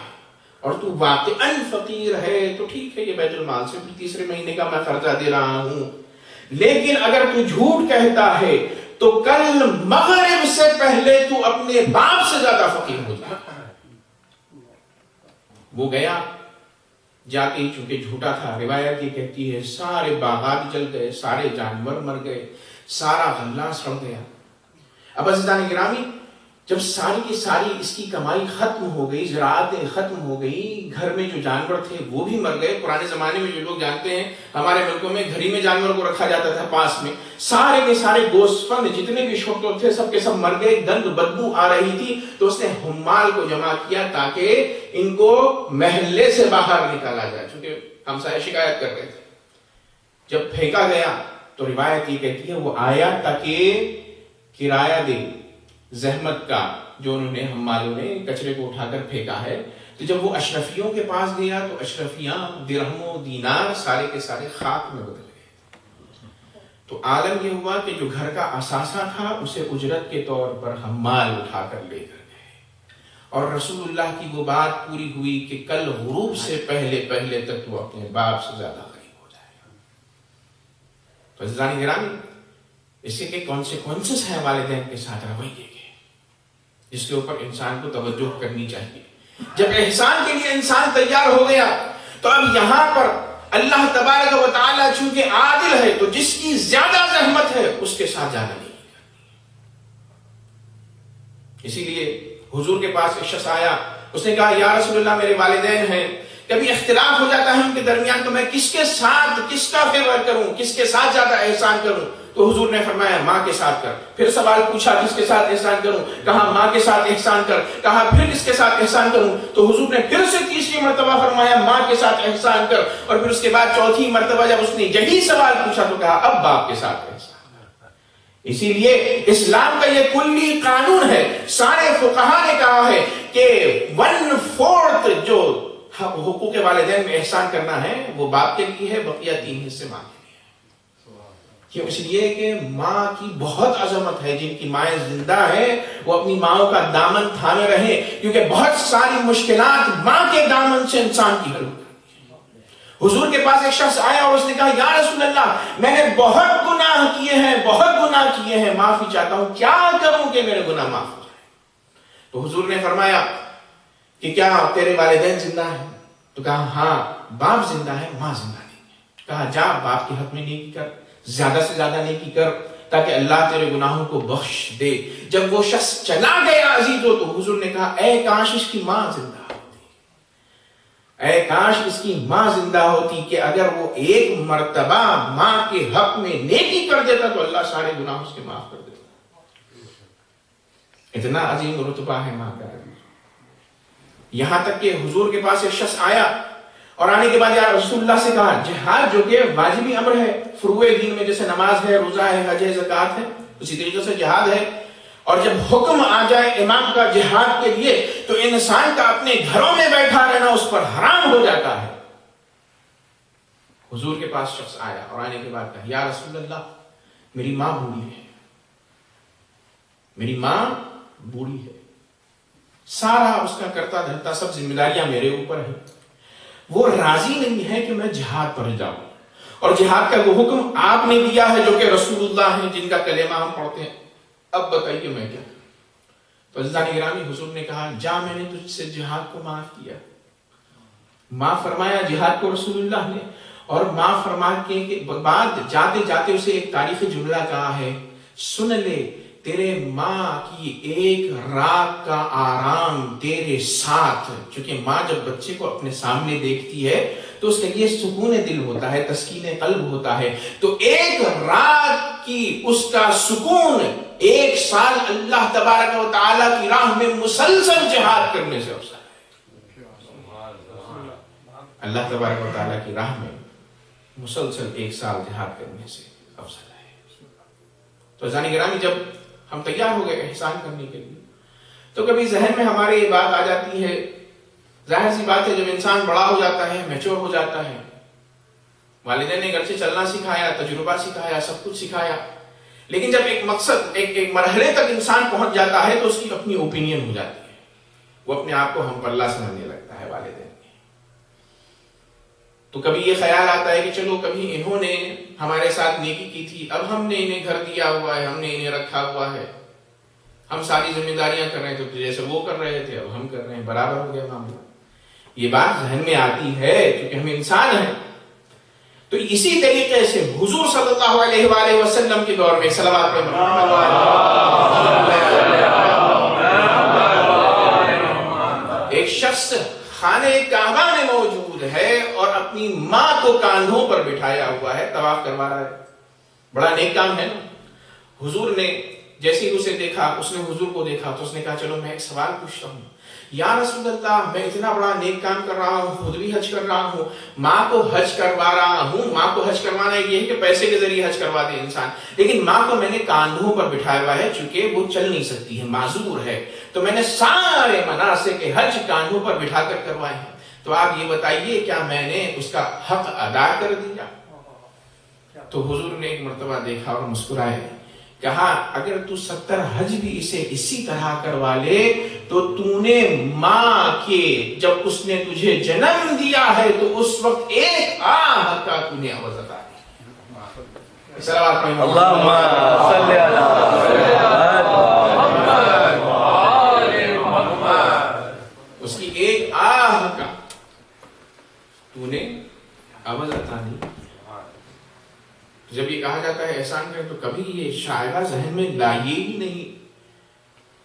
اور تو واقعاً فقیر ہے تو ٹھیک ہے، یہ بیت المال سے تیسرے مہینے کا میں خرچہ دے رہا ہوں، لیکن اگر تو جھوٹ کہتا ہے تو کل مغرب سے پہلے تو اپنے باپ سے زیادہ فقیر ہو جائے۔ وہ گیا، جاتے ہی چونکہ جھوٹا تھا، روایت یہ کہتی ہے سارے باغات جل گئے، سارے جانور مر گئے، سارا غلہ سڑ گیا۔ اب عزیزان گرامی جب ساری کی ساری اس کی کمائی ختم ہو گئی، زراعتیں ختم ہو گئی، گھر میں جو جانور تھے وہ بھی مر گئے۔ پرانے زمانے میں جو لوگ جانتے ہیں ہمارے ملکوں میں گھڑی میں جانور کو رکھا جاتا تھا پاس میں، سارے کے سارے گوشت فند جتنے بھی شوق تھے سب کے سب مر گئے، گند بدبو آ رہی تھی۔ تو اس نے حمال کو جمع کیا تاکہ ان کو محلے سے باہر نکالا جائے، چونکہ ہمسائے شکایت کر رہے تھے۔ جب پھینکا گیا تو روایت یہ کہتی ہے وہ آیا تاکہ کرایہ دے زحمت کا جو انہوں نے حمالوں نے کچرے کو اٹھا کر پھینکا ہے۔ تو جب وہ اشرفیوں کے پاس گیا تو اشرفیاں درہم و دینار سارے کے سارے خاک میں بدل گئے۔ تو عالم یہ ہوا کہ جو گھر کا اثاثہ تھا اسے اجرت کے طور پر حمال اٹھا کر لے کر گئے، اور رسول اللہ کی وہ بات پوری ہوئی کہ کل غروب سے پہلے تک وہ اپنے باپ سے زیادہ قریب ہو جائے گا۔ تو عزیزان گرامی اس کے کانسیکوینسز ہیں والدین کے ساتھ رویے کے، جس کے اوپر انسان کو توجہ کرنی چاہیے۔ جب احسان کے لیے انسان تیار ہو گیا تو اب یہاں پر اللہ تبارک و تعالیٰ چونکہ عادل ہے تو جس کی زیادہ زحمت ہے اس کے ساتھ زیادہ نہیں کرنی۔ اسی لیے حضور کے پاس ایک شخص آیا، اس نے کہا یا رسول اللہ میرے والدین ہیں، کبھی اختلاف ہو جاتا ہے ان کے درمیان، تو میں کس کے ساتھ کس کا فیور کروں، کس کے ساتھ زیادہ احسان کروں؟ تو حضور نے فرمایا ماں کے ساتھ کر۔ پھر سوال پوچھا کس کے ساتھ احسان کروں؟ کہا ماں کے ساتھ احسان کر۔ کہا پھر کس کے ساتھ احسان کروں؟ تو حضور نے پھر سے تیسری مرتبہ فرمایا ماں کے ساتھ احسان کر، اور پھر اس کے بعد چوتھی مرتبہ جب اس نے یہی سوال پوچھا تو کہا اب باپ کے ساتھ احسان کر۔ اسی لیے اسلام کا یہ کلی قانون ہے، سارے فقہا نے کہا ہے کہ 1/4 جو حقوق والدین میں احسان کرنا ہے وہ باپ کے لیے ہے، بقیہ 3 حصے ماں کے لیے۔ کیوں؟ اس لیے کہ ماں کی بہت عظمت ہے، جن کی مائیں زندہ ہیں وہ اپنی ماؤں کا دامن تھامے رہیں، کیونکہ بہت ساری مشکلات ماں کے دامن سے انسان کی حل ہوتی ہے۔ حضور کے پاس ایک شخص آیا اور اس نے کہا یا رسول اللہ میں نے بہت گناہ کیے ہیں، معافی چاہتا ہوں، کیا کروں کہ میرے گناہ معاف ہو جائے؟ تو حضور نے فرمایا کہ کیا تیرے والدین زندہ ہیں؟ تو کہا ہاں باپ زندہ ہے، ماں زندہ نہیں ہے۔ کہا جا باپ کے حق میں نیکی کر، زیادہ سے زیادہ نیکی کر تاکہ اللہ تیرے گناہوں کو بخش دے۔ جب وہ شخص چلا گیا عزیزو تو حضور نے کہا اے کاش اس کی ماں زندہ ہوتی، اے کاش اس کی ماں زندہ ہوتی کہ اگر وہ ایک مرتبہ ماں کے حق میں نیکی کر دیتا تو اللہ سارے گناہ اس کے معاف کر دیتا۔ اتنا عظیم رتبہ ہے ماں کا۔ یہاں تک کہ حضور کے پاس ایک شخص آیا اور آنے کے بعد یا رسول اللہ سے کہا جہاد جو کہ واجبی امر ہے فروع دین میں، جیسے نماز ہے، روزہ ہے، حج ہے، زکوٰۃ ہے، اسی طریقے سے جہاد ہے، اور جب حکم آ جائے امام کا جہاد کے لیے تو انسان کا اپنے گھروں میں بیٹھا رہنا اس پر حرام ہو جاتا ہے۔ حضور کے پاس شخص آیا اور آنے کے بعد کہا یا رسول اللہ میری ماں بوڑھی ہے، میری ماں بوڑھی ہے، سارا اس کا کرتا دھرتا سب ذمہ داریاں میرے اوپر ہیں. وہ راضی نہیں ہے کہ میں جہاد پر جاؤں. اور جہاد کا وہ حکم آپ نے دیا ہے جو کہ رسول اللہ ہیں جن کا کلمہ ہم پڑھتے ہیں. اب بتائیے میں کیا کروں؟ تو عزیزان گرامی حضور نے کہا جا میں نے تجھ سے جہاد کو معاف کیا. معاف فرمایا جہاد کو رسول اللہ نے. اور معاف فرما کے بعد جاتے جاتے اسے ایک تاریخی جملہ کہا ہے سن لے تیرے ماں کی ایک رات کا آرام تیرے ساتھ. چونکہ ماں جب بچے کو اپنے سامنے دیکھتی ہے تو اس کے لیے سکون دل ہوتا ہے, تسکین قلب ہوتا ہے. تو ایک رات کی اس کا سکون 1 سال اللہ تبارک و تعالیٰ کی راہ میں مسلسل جہاد کرنے سے افضل ہے. اللہ تبارک و تعالیٰ کی راہ میں مسلسل 1 سال جہاد کرنے سے افضل ہے. تو عزیزان گرامی جب ہم تیار ہو گئے احسان کرنے کے لیے تو کبھی ذہن میں ہمارے یہ بات آ جاتی ہے. ظاہر سی بات ہے جب انسان بڑا ہو جاتا ہے, میچور ہو جاتا ہے, والدین نے گھر سے چلنا سکھایا, تجربہ سکھایا, سب کچھ سکھایا, لیکن جب ایک مقصد ایک مرحلے تک انسان پہنچ جاتا ہے تو اس کی اپنی اوپینین ہو جاتی ہے. وہ اپنے آپ کو ہم پلہ سمجھنے لگتا ہے والدین. تو کبھی یہ خیال آتا ہے کہ چلو کبھی انہوں نے ہمارے ساتھ نیکی کی تھی, اب ہم نے انہیں گھر دیا ہوا ہے, ہم نے انہیں رکھا ہوا ہے, ہم ساری ذمہ داریاں کر رہے تھے تو جیسے وہ کر رہے تھے اب ہم کر رہے ہیں, برابر ہو گیا معاملہ. یہ بات ذہن میں آتی ہے کیونکہ ہم انسان ہیں. تو اسی طریقے سے حضور صلی اللہ علیہ وآلہ وسلم کے دور میں صلوات ایک شخص خانہ کعبہ میں موجود ہے اور اپنی ماں کو کاندھوں پر بٹھایا ہوا ہے, طواف کروا رہا ہے. بڑا نیک کام ہے نا. حضور نے جیسے ہی اسے دیکھا, اس نے حضور کو دیکھا تو اس نے کہا چلو میں ایک سوال پوچھتا ہوں یا رسول اللہ, میں اتنا بڑا نیک کام کر رہا ہوں, خود بھی حج کر رہا ہوں, ماں کو حج کروا رہا ہوں. ماں کو حج کروانا یہ ہے کہ پیسے کے ذریعے حج کروا دے انسان, لیکن ماں کو میں نے کاندھوں پر بٹھایا ہوا ہے چونکہ وہ چل نہیں سکتی ہے, معذور ہے, تو میں نے سارے مناسک حج کاندھوں پر بٹھا کر کروائے ہیں. تو آپ یہ بتائیے کیا میں نے اس کا حق ادا کر دیا؟ تو حضور نے ایک مرتبہ دیکھا اور مسکرائے, کہا اگر تو 70 حج بھی اسے اسی طرح کروا لے تو تو نے ماں کے جب اس نے تجھے جنم دیا ہے تو اس وقت ایک آہ کا تو نے عوض ادا کیا. صلوات پڑھیں اللہم صلی اس کی ایک آہ کا تو نے عوض عطا نہیں. جب یہ کہا جاتا ہے احسان کریں تو کبھی یہ شائبہ ذہن میں لائیے ہی نہیں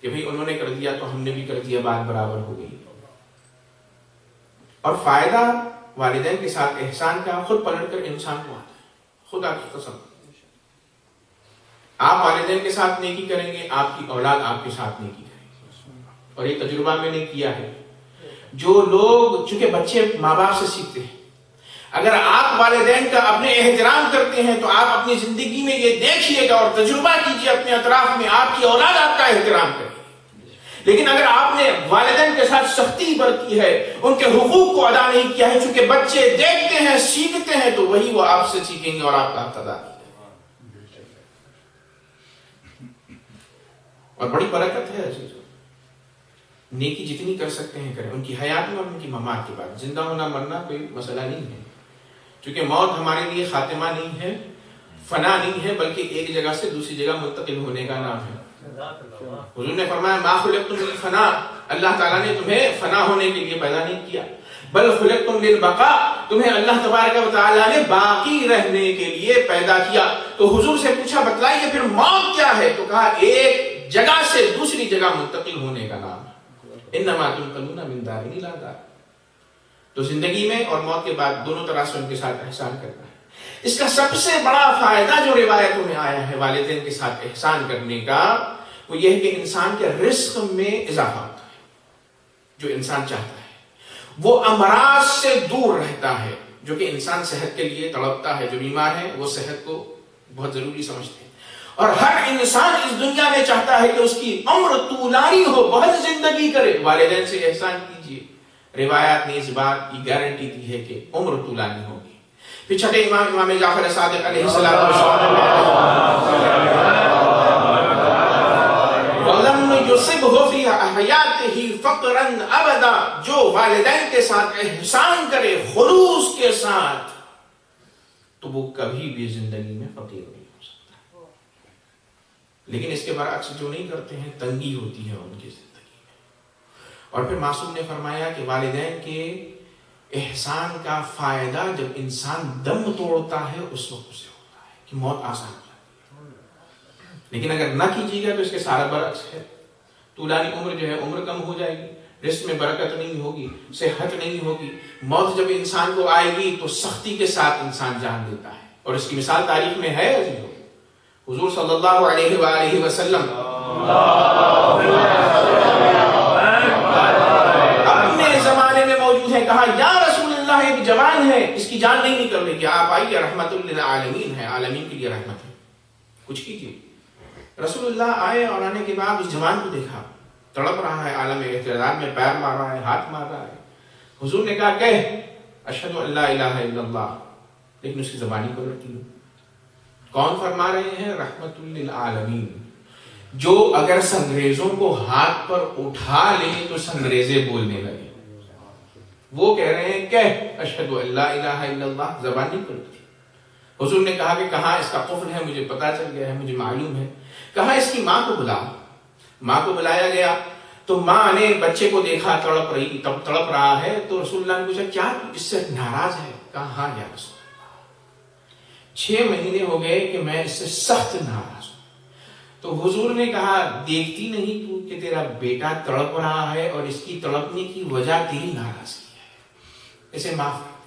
کہ بھئی انہوں نے کر دیا تو ہم نے بھی کر دیا, بات برابر ہو گئی. اور فائدہ والدین کے ساتھ احسان کا خود پلٹ کر انسان کو آتا ہے. خدا کی قسم آپ والدین کے ساتھ نیکی کریں گے, آپ کی اولاد آپ کے ساتھ نیکی کریں گے. اور یہ تجربہ میں نے کیا ہے. جو لوگ, چونکہ بچے ماں باپ سے سیکھتے ہیں, اگر آپ والدین کا اپنے احترام کرتے ہیں تو آپ اپنی زندگی میں یہ دیکھیے گا اور تجربہ کیجیے اپنے اطراف میں, آپ کی اولاد آپ کا احترام کرے. لیکن اگر آپ نے والدین کے ساتھ سختی برتی ہے, ان کے حقوق کو ادا نہیں کیا ہے, چونکہ بچے دیکھتے ہیں سیکھتے ہیں تو وہی وہ آپ سے سیکھیں گے اور آپ کا حق ادا کریں گے. اور بڑی برکت ہے عزیزو, نیکی جتنی کر سکتے ہیں کریں. ان کی حیات میں اور ان کی ممات کے بعد زندہ ہونا مرنا کوئی مسئلہ نہیں ہے, چونکہ موت ہمارے لیے خاتمہ نہیں ہے, فنا نہیں ہے, بلکہ ایک جگہ سے دوسری جگہ منتقل ہونے کا نام ہے. حضور نے فرمایا ما خلقتم للفنا, اللہ تعالیٰ نے تمہیں فنا ہونے کے لیے پیدا نہیں کیا, بل خلقتم للبقاء, تمہیں اللہ تبارک و تعالیٰ نے باقی رہنے کے لیے پیدا کیا. تو حضور سے پوچھا بتلائیے پھر موت کیا ہے؟ تو کہا ایک جگہ سے دوسری جگہ منتقل ہونے کا نام ہے. انما تنقلون من دار الى دار. تو زندگی میں اور موت کے بعد دونوں طرح سے ان کے ساتھ احسان کرنا ہے. اس کا سب سے بڑا فائدہ جو روایتوں میں آیا ہے والدین کے ساتھ احسان کرنے کا, وہ یہ ہے کہ انسان کے رزق میں اضافہ ہوتا ہے. جو انسان چاہتا ہے وہ امراض سے دور رہتا ہے, جو کہ انسان صحت کے لیے تڑپتا ہے. جو بیمار ہے وہ صحت کو بہت ضروری سمجھتے ہیں, اور ہر انسان اس دنیا میں چاہتا ہے کہ اس کی عمر طولانی ہو, بہت زندگی کرے. والدین سے احسان کیجیے. روایات نے اس بات کی گارنٹی دی ہے کہ عمر طولانی ہوگی. پھر چھٹے امام جعفر صادق علیہ السلام وَلَمْ يُصِبْهُ فِي حَيَاتِهِ فقرا ابدا، جو والدین کے ساتھ احسان کرے خلوص کے ساتھ تو وہ کبھی بھی زندگی میں فقیر نہیں ہو سکتا. لیکن اس کے برعکس جو نہیں کرتے ہیں تنگی ہوتی ہے ان کی زندگی میں. اور پھر معصوم نے فرمایا کہ والدین کے احسان کا فائدہ جب انسان دم توڑتا ہے اس وقت اسے ہوتا ہے کہ موت آسان ہو جاتی ہے. لیکن اگر نہ کیجیے گا تو اس کے سارا برعکس ہے. طولانی عمر جو ہے عمر کم ہو جائے گی، رزق میں برکت نہیں ہوگی، صحت نہیں ہوگی. موت جب انسان کو آئے گی تو سختی کے ساتھ انسان جان دیتا ہے. اور اس کی مثال تاریخ میں ہے عزیزو. حضور صلی اللہ علیہ وآلہ وسلم اپنے زمانے میں موجود ہیں. کہا یا رسول اللہ ایک جوان ہے، اس کی جان نہیں نکل رہی، آپ آئیے، رحمت للعالمین ہے، عالمین کے لیے رحمت ہے، کچھ کیجیے. رسول اللہ آئے اور آنے کے بعد اس جوان کو دیکھا، تڑپ رہا ہے، عالم اعتراض میں پیر مار رہا ہے، ہاتھ مار رہا ہے. حضور نے کہا کہ اشہد ان لا الہ الا اللہ، لیکن اس کی زبانی کو رکھی. کون فرما رہے ہیں؟ رحمت للعالمین، جو اگر سنگریزوں کو ہاتھ پر اٹھا لے تو سنگریزے بولنے لگے. وہ کہہ رہے ہیں کہ اشہد ان لا الہ الا اللہ، زبانی کو رکھی. حضور نے کہا کہ کہاں اس کا قفل ہے، مجھے پتا چل گیا ہے، مجھے معلوم ہے. کہا اس کی ماں کو بلا. ماں کو بلایا گیا تو ماں نے بچے کو دیکھا تڑپ رہا ہے. تو رسول اللہ نے پوچھا کیا اس سے ناراض ہے؟ کہا ہاں یا رسول اللہ، 6 مہینے ہو گئے کہ میں اس سے سخت ناراض ہوں. تو حضور نے کہا دیکھتی نہیں تو کہ تیرا بیٹا تڑپ رہا ہے اور اس کی تڑپنے کی وجہ تیری ناراضگی ہے، اسے معاف کر.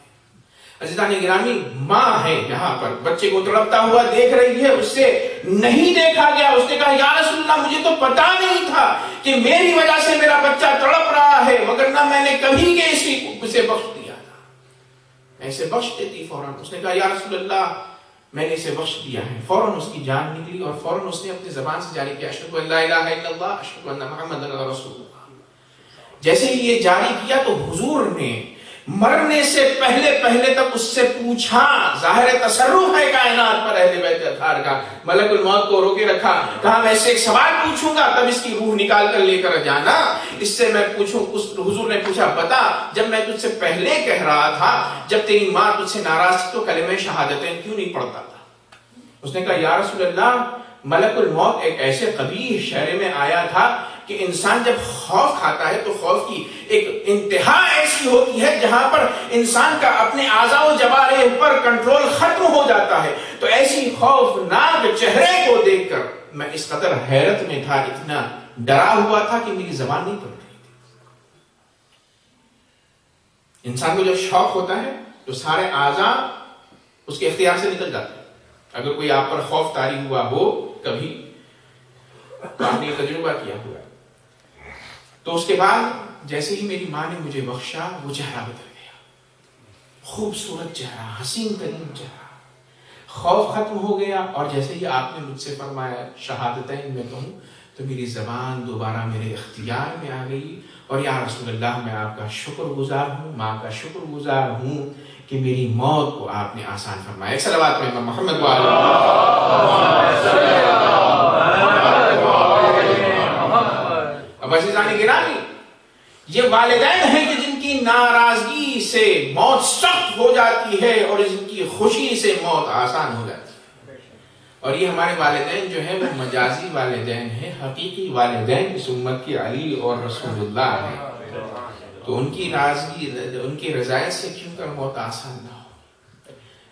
عزیزان گرامی، ماں ہے یہاں پر، بچے کو تڑپتا ہوا دیکھ رہی ہے، اس سے نہیں دیکھا گیا. اس نے کہا یا رسول اللہ مجھے تو پتا نہیں تھا کہ میری وجہ سے میرا بچہ تڑپ رہا ہے، وگرنہ میں نے کبھی کہ اسے بخش دیا تھا، میں اسے بخش دیتی فوراً. اس نے کہا یا رسول اللہ میں نے اسے بخش دیا ہے. فوراً اس کی جان نکلی اور فوراً اس نے اپنی زبان سے جاری کیا اشہد ان لا الہ الا اللہ اشہد ان محمد رسول اللہ. جیسے ہی یہ جاری کیا تو حضور نے مرنے سے پہلے تک اس سے پوچھا. ظاہر تصرف ہے کائنات پر اہل بیت اطہار کا. ملک الموت کو روکے رکھا، کہا میں اس سے ایک سوال پوچھوں گا تب اس کی روح نکال کر لے کر جانا. اس سے میں پوچھوں. حضور نے پوچھا بتا، جب میں تجھ سے پہلے کہہ رہا تھا جب تیری ماں تجھ سے ناراض تھی تو کلمہ شہادتیں کیوں نہیں پڑھتا تھا؟ اس نے کہا یا رسول اللہ ملک الموت ایک ایسے قبیح شہر میں آیا تھا کہ انسان جب خوف کھاتا ہے تو خوف کی ایک انتہا ایسی ہوتی ہے جہاں پر انسان کا اپنے اعضاء و جوارح پر کنٹرول ختم ہو جاتا ہے. تو ایسی خوفناک چہرے کو دیکھ کر میں اس قدر حیرت میں تھا، اتنا ڈرا ہوا تھا کہ میری زبان نہیں پڑ رہی تھی. انسان کو جب شوق ہوتا ہے تو سارے اعضاء اس کے اختیار سے نکل جاتے ہیں. اگر کوئی آپ پر خوف طاری ہوا ہو کبھی تو آپ نے یہ تجربہ کیا ہوا ہے. تو اس کے بعد جیسے ہی میری ماں نے مجھے بخشا وہ چہرہ بدل گیا، خوبصورت چہرہ، حسین ترین چہرہ، خوف ختم ہو گیا. اور جیسے ہی آپ نے مجھ سے فرمایا شہادتین میں کہوں تو میری زبان دوبارہ میرے اختیار میں آ گئی. اور یا رسول اللہ میں آپ کا شکر گزار ہوں، ماں کا شکر گزار ہوں کہ میری موت کو آپ نے آسان فرمایا. ایک صلوات میں محمد اب عزیزان گرامی، یہ والدین ہیں کہ جن کی ناراضگی سے موت سخت ہو جاتی ہے اور جن کی خوشی سے موت آسان ہو جاتی ہے. اور یہ ہمارے والدین جو ہیں وہ مجازی والدین ہیں، حقیقی والدین اس امت کی علی اور رسول اللہ ہیں. تو ان کی ناراضگی، ان کی رضایت سے کیوں کر موت آسان نہ ہو.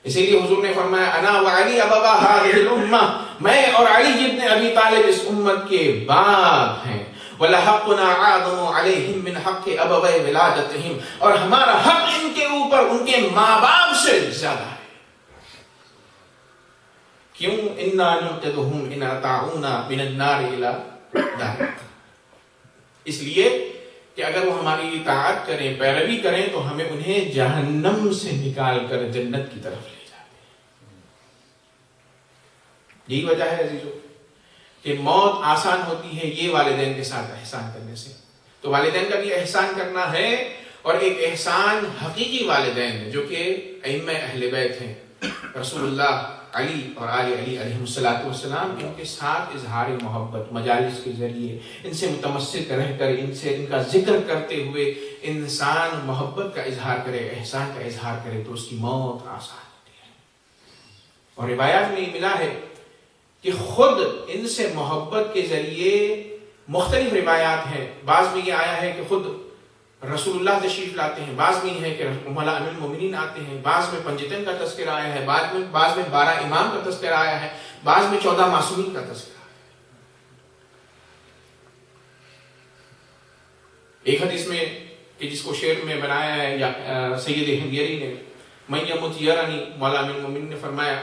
اسی لیے حضور نے فرمایا انا وعلی ابوا هذه الامه، میں اور علی ابن ابی طالب اس امت کے باپ ہیں. وَلَحَقُّنَا عَادُمُ عَلَيْهِمْ مِنْ حَقِّ أَبَوَيْ وِلَادَتِهِمْ، اور ہمارا حق ان کے اوپر ان کے ماں باپ سے زیادہ ہے. کیوں؟ اِنَّا نُنْقِذُهُمْ إِنْ أَطَاعُونَا مِنَ النَّارِ إِلَى دَارِ، اس لیے کہ اگر وہ ہماری اطاعت کریں، پیروی کریں تو ہمیں انہیں جہنم سے نکال کر جنت کی طرف لے جاتے ہیں. یہی وجہ ہے عزیزو کہ موت آسان ہوتی ہے یہ والدین کے ساتھ احسان کرنے سے. تو والدین کا بھی احسان کرنا ہے، اور ایک احسان حقیقی والدین ہے جو کہ ائمہ اہل بیت ہیں. رسول اللہ علی اور آل علی علیہ السلام، ان کے ساتھ اظہار محبت مجالس کے ذریعے ان سے متمسک رہ کر ان کا ذکر کرتے ہوئے انسان محبت کا اظہار کرے، احسان کا اظہار کرے تو اس کی موت آسان ہوتی ہے۔ اور روایات میں یہ ملا ہے کہ خود ان سے محبت کے ذریعے مختلف روایات ہیں، بعض میں یہ آیا ہے کہ خود رسول اللہ تشریف لاتے ہیں، بعض میں یہ ہے کہ مولا امیر المومنین آتے ہیں، بعض میں پنجتن کا تذکرہ آیا ہے، بعض میں 12 امام کا تذکرہ آیا ہے، بعض میں 14 معصومین کا تذکرہ آیا ہے۔ ایک حدیث میں کہ جس کو شعر میں بنایا ہے سید ہمگیری نے، من یمت یرانی، مولا امیر المومنین نے فرمایا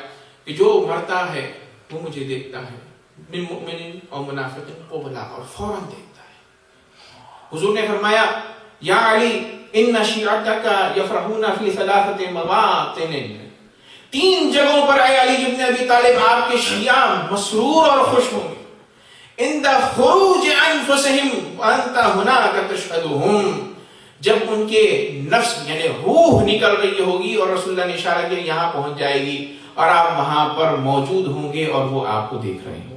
کہ جو مرتا ہے وہ مجھے دیکھتا ہے، من مؤمن اور منافق قبلا، اور فوراً دیکھتا ہے۔ حضور نے فرمایا یا علی ان شیعتک یفرحون فی ثلاثۃ مواطن، 3 جگہوں پر اے علی ابن ابی طالب آپ کے شیعہ مسرور اور خوش ہوں گے، عند خروج انفسہم وانت ہناک تشہدہم، جب ان کے نفس یعنی روح نکل رہی ہوگی اور رسول اللہ نے اشارہ کیا یہاں پہنچ جائے گی اور آپ وہاں پر موجود ہوں گے اور وہ آپ کو دیکھ رہے ہیں۔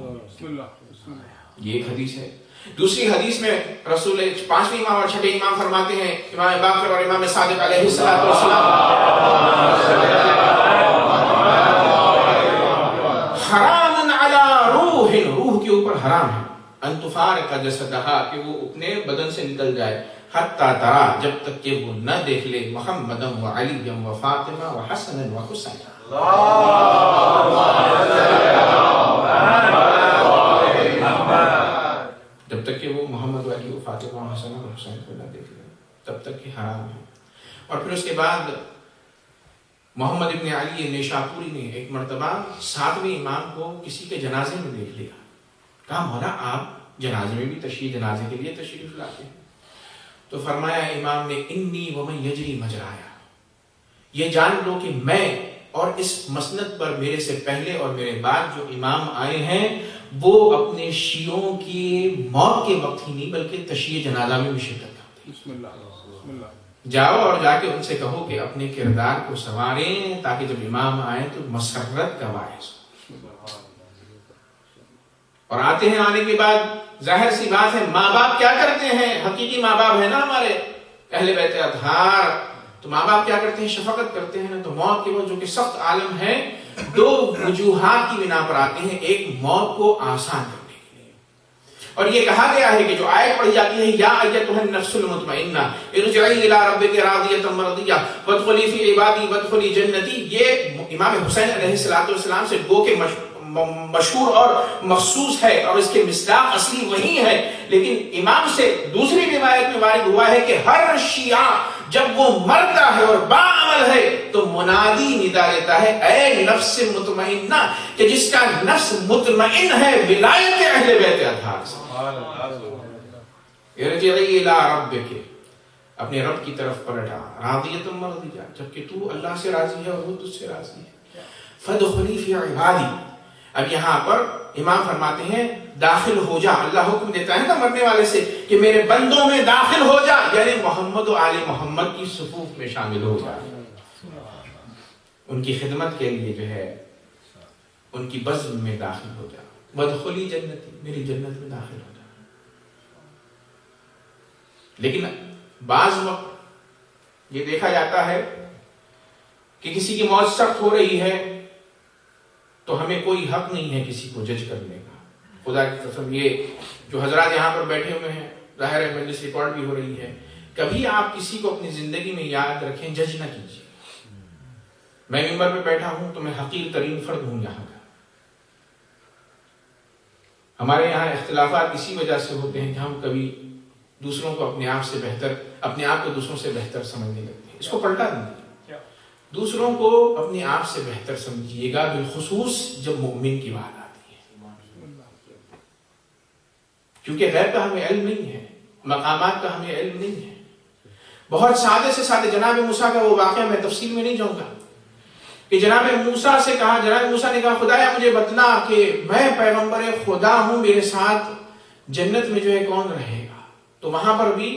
یہ ایک حدیث ہے۔ دوسری حدیث میں رسول 5ویں امام اور 6ویں امام فرماتے ہیں، امام باقر اور امام صادق علیہ السلام، حرام علی روح، روح کے اوپر حرام ہے، ان تفارق جسدہا، کہ وہ اپنے بدن سے نکل جائے، حتی ترا، جب تک کہ وہ نہ دیکھ لے، محمدم و علیم و فاطمہ و حسن و حسین، جب تک کہ وہ محمد و علی و فاطمہ و حسن و حسین کو نہ دیکھ لے تب تک کہ حرام ہے۔ اور پھر اس کے بعد محمد ابن علی نیشاپوری نے ایک مرتبہ 7ویں امام کو کسی کے جنازے میں دیکھ لیا، کہا مولا آپ جنازے میں بھی جنازے کے لیے تشریف لاتے ہیں؟ تو فرمایا امام نے انی ومن یجری مجرایا، یہ جان لو کہ میں اور اس مسند پر میرے سے پہلے اور میرے بعد جو امام آئے ہیں وہ اپنے شیعوں کی موت کے وقت ہی نہیں بلکہ تشییع جنازہ میں بھی شرکت کرتے ہیں۔ جاؤ اور جا کے ان سے کہو کہ اپنے کردار کو سنواریں تاکہ جب امام آئے تو مسرت کا باعث ہو۔ اور آتے ہیں، آنے کے بعد ظاہر سی بات ہے ماں باپ کیا کرتے ہیں، حقیقی ماں باپ ہے نا ہمارے اہل بیت اطہار، تو ماں باپ کیا کرتے ہیں، شفقت کرتے ہیں نا، تو موت کے وقت جو کہ سخت عالم ہے 2 وجوہات کی بنا پر آتے ہیں، ایک موت کو آسان کرنے کے لیے، اور یہ کہا گیا ہے کہ جو آیت پڑھی جاتی ہے یا ایتھا النفس المطمئنہ ارجعی الی ربک راضیۃ مرضیہ وادخلی فی عبادی وادخلی جنتی، یہ امام حسین علیہ السلام سے گو کے مشہور اور مخصوص ہے اور اس کے مصداق اصلی وہی ہے، لیکن امام سے دوسری روایت میں وارد ہوا ہے کہ ہر شیعہ جب وہ مرتا ہے اور باعمل ہے تو منادی ندا دیتا ہے اے نفس مطمئنہ، کہ جس کا نفس مطمئن ہے ولایت اہل بیت اطہار سے، ارجعی الی ربک، اپنے رب کی طرف پلٹا، راضیۃ مرضیہ، جبکہ تو اللہ سے راضی ہے اور وہ تجھ سے راضی ہے، فادخلی فی عبادی، اب یہاں پر امام فرماتے ہیں داخل ہو جا، اللہ حکم دیتا ہے نا مرنے والے سے کہ میرے بندوں میں داخل ہو جا، یعنی محمد و آل محمد کی صفوف میں شامل ہو جا، ان کی خدمت کے لیے جو ہے ان کی بزم میں داخل ہو جا، وادخلی جنتی، میری جنت میں داخل ہو جا۔ لیکن بعض وقت یہ دیکھا جاتا ہے کہ کسی کی موت سخت ہو رہی ہے تو ہمیں کوئی حق نہیں ہے کسی کو جج کرنے کا، خدا کی قسم یہ جو حضرات یہاں پر بیٹھے ہوئے ہیں، ظاہر ہے مجلس ریکارڈ بھی ہو رہی ہے، کبھی آپ کسی کو اپنی زندگی میں یاد رکھیں، جج نہ کیجیے۔ میں ممبر پہ بیٹھا ہوں تو میں حقیر ترین فرد ہوں یہاں کا، ہمارے یہاں اختلافات اسی وجہ سے ہوتے ہیں کہ ہم کبھی دوسروں کو اپنے آپ کو دوسروں سے بہتر سمجھنے لگتے ہیں، اس کو پلٹا دیجیے، دوسروں کو اپنے آپ سے بہتر سمجھیے گا، بالخصوص جب مومن کی بات آتی ہے، کیونکہ غیب کا ہمیں علم نہیں ہے، مقامات کا ہمیں علم نہیں ہے۔ بہت سادے سے سادے جناب موسیٰ کا وہ واقعہ میں تفصیل میں نہیں جاؤں گا کہ جناب موسیٰ سے کہا، جناب موسیٰ نے کہا خدایا مجھے بتلا کہ میں پیغمبر خدا ہوں، میرے ساتھ جنت میں جو ہے کون رہے گا؟ تو وہاں پر بھی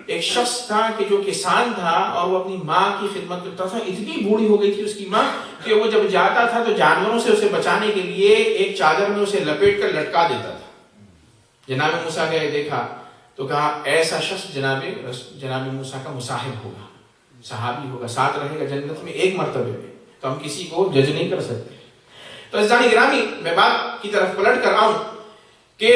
ایک شخص تھا کہ جو کسان تھا اور وہ اپنی ماں کی خدمت کرتا تھا. اتنی بوڑھی ہو گئی تھی اس کی ماں کہ وہ جب جاتا تھا تو جانوروں سے اسے بچانے کے لیے ایک چادر میں اسے لپیٹ کر لٹکا دیتا تھا. جناب موسیٰ نے دیکھا تو کہا ایسا شخص جناب موسیٰ کا مصاحب ہوگا, صحابی ہوگا, ساتھ رہے گا جنت میں ایک مرتبے میں, تو ہم کسی کو جج نہیں کر سکتے. تو عزیزان گرامی, میں بات کی طرف پلٹ کر آؤں کہ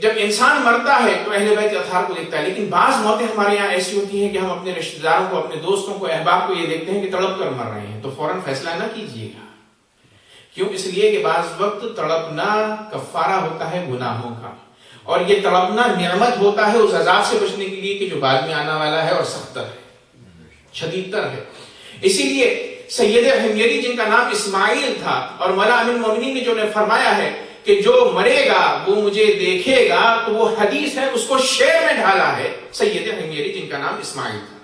جب انسان مرتا ہے تو اہل بیت اطہار کو دیکھتا ہے, لیکن بعض موتیں ہمارے یہاں ایسی ہوتی ہیں کہ ہم اپنے رشتہ داروں کو, اپنے دوستوں کو, احباب کو یہ دیکھتے ہیں کہ تڑپ کر مر رہے ہیں, تو فوراً فیصلہ نہ کیجیے گا. کیوں؟ اس لیے کہ بعض وقت تڑپنا کفارہ ہوتا ہے گناہوں کا, اور یہ تڑپنا نعمت ہوتا ہے اس عذاب سے بچنے کے لیے کہ جو بعد میں آنے والا ہے اور سخت تر ہے, شدید تر ہے. اسی لیے سید حمیری جن کا نام اسماعیل تھا, اور مولا امیر المومنین نے جو نے فرمایا ہے کہ جو مرے گا وہ مجھے دیکھے گا, تو وہ حدیث ہے, اس کو شعر میں ڈھالا ہے سید حمیری جن کا نام اسماعیل تھا.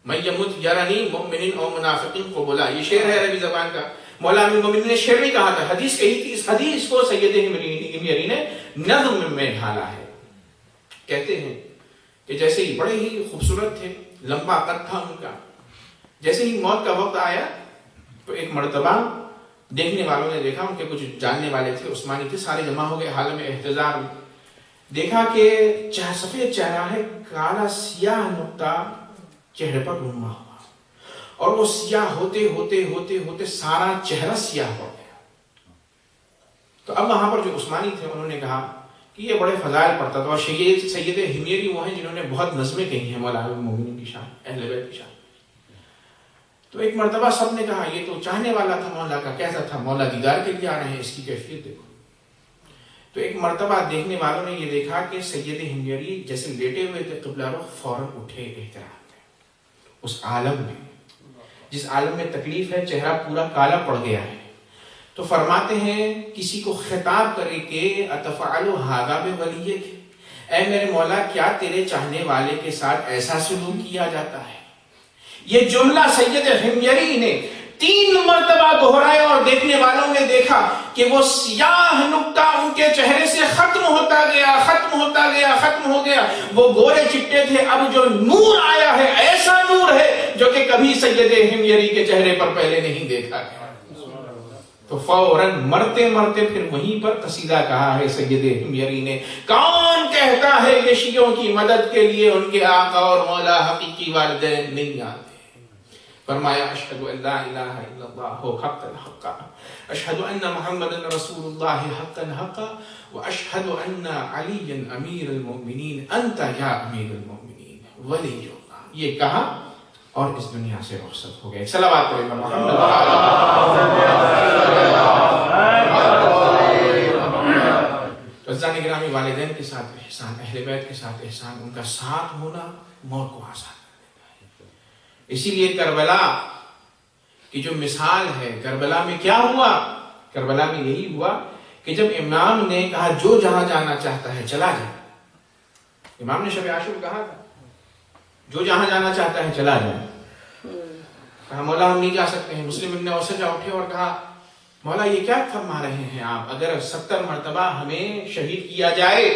من یمت یرانی مؤمن او منافق قبلا, یہ شعر ہے عربی زبان کا. مولا امیر المومنین نے شعر میں کہا تھا, حدیث کہی تھی, اس حدیث کو سید حمیری نے نظم میں ڈھالا ہے. کہتے ہیں کہ جیسے ہی بڑے ہی خوبصورت تھے, لمبا قد تھا ان کا, جیسے ہی موت کا وقت آیا تو ایک مرتبہ دیکھنے والوں نے دیکھا, ان کے کچھ جاننے والے تھے, عثمانی تھے, سارے جمع ہو گئے حالم احتضار میں. دیکھا کہ سفید چہرہ ہے, کالا سیاہ نقطہ چہرے پر رونما ہوا, اور وہ سیاہ ہوتے ہوتے ہوتے ہوتے سارا چہرہ سیاہ ہو گیا. تو اب وہاں پر جو عثمانی تھے انہوں نے کہا کہ یہ بڑے فضائل پڑھتا تھا, اور سید حمیری وہ ہیں جنہوں نے بہت نظمیں کہی ہیں مولا المومنین کی شان, اہل بیت کی شان. تو ایک مرتبہ سب نے کہا یہ تو چاہنے والا تھا مولا کا, کیسا تھا, مولا دیدار کے لیے آ رہے ہیں, اس کی کیفیت دیکھو. تو ایک مرتبہ دیکھنے والوں نے یہ دیکھا کہ سید حمیری جیسے لیٹے ہوئے تھے قبلہ رخ, فوراً اٹھے احترام میں. اس عالم میں, جس عالم میں تکلیف ہے, چہرہ پورا کالا پڑ گیا ہے. تو فرماتے ہیں کسی کو خطاب کرے کہ اتفعل ھذا بولیک, اے میرے مولا کیا تیرے چاہنے والے کے ساتھ ایسا سلوک کیا جاتا ہے. یہ جملہ سید حمیری نے 3 مرتبہ دہرایا, اور دیکھنے والوں نے دیکھا کہ وہ سیاہ نقطہ ان کے چہرے سے ختم ہوتا گیا, ختم ہوتا گیا, ختم ہو گیا. وہ گورے چٹے تھے, اب جو نور آیا ہے ایسا نور ہے جو کہ کبھی سید حمیری کے چہرے پر پہلے نہیں دیکھا گیا. تو فوراً مرتے مرتے پھر وہیں پر قصیدہ کہا ہے سید حمیری نے, کون کہتا ہے کہ شیعوں کی مدد کے لیے ان کے آقا اور مولا حقیقی والدین نہیں آتے. فرمایا اشہد ان لا الہ الا اللہ حقا حقا, اشہد ان محمد رسول اللہ حقا حقا, واشہد ان علی امیر المؤمنین انت یا امیر المؤمنین ولی اللہ. یہ کہا اور اس دنیا سے رخصت ہو گئے. صلوات پڑھیں گے محمد. تو عزیزان گرامی, والدین کے ساتھ احسان, اہل بیت کے ساتھ احسان, ان کا ساتھ ہونا موت کو آسان کر دیتا ہے. اسی لیے کربلا کی جو مثال ہے, کربلا میں کیا ہوا؟ کربلا میں یہی ہوا کہ جب امام نے کہا جو جہاں جانا چاہتا ہے چلا جائے. امام نے شب عاشور کہا تھا جو جہاں جانا چاہتا ہے چلا جائے. کہا مولا ہم نہیں جا سکتے ہیں. مسلم ابن اوسجہ اٹھے اور کہا مولا یہ کیا فرما رہے ہیں آپ, اگر 70 مرتبہ ہمیں شہید کیا جائے,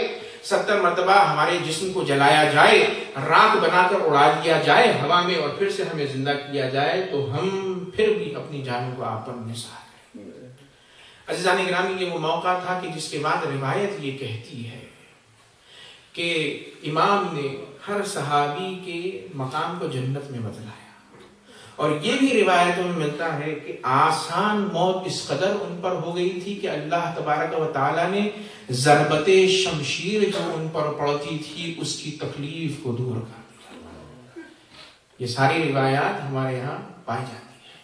70 مرتبہ ہمارے جسم کو جلایا جائے, راکھ بنا کر اڑا دیا جائے ہوا میں, اور پھر سے ہمیں زندہ کیا جائے, تو ہم پھر بھی اپنی جانوں کو آپ پر نثار کریں. عزیزان گرامی, یہ وہ موقع تھا کہ جس کے بعد روایت یہ کہتی ہے کہ امام نے ہر صحابی کے مقام کو جنت میں بتلایا, اور یہ بھی روایتوں میں ملتا ہے کہ آسان موت اس قدر ان پر ہو گئی تھی کہ اللہ تبارک و تعالیٰ نے ضربت شمشیر جو ان پر پڑتی تھی اس کی تکلیف کو دور کر دیا. یہ ساری روایات ہمارے یہاں پائی جاتی ہیں.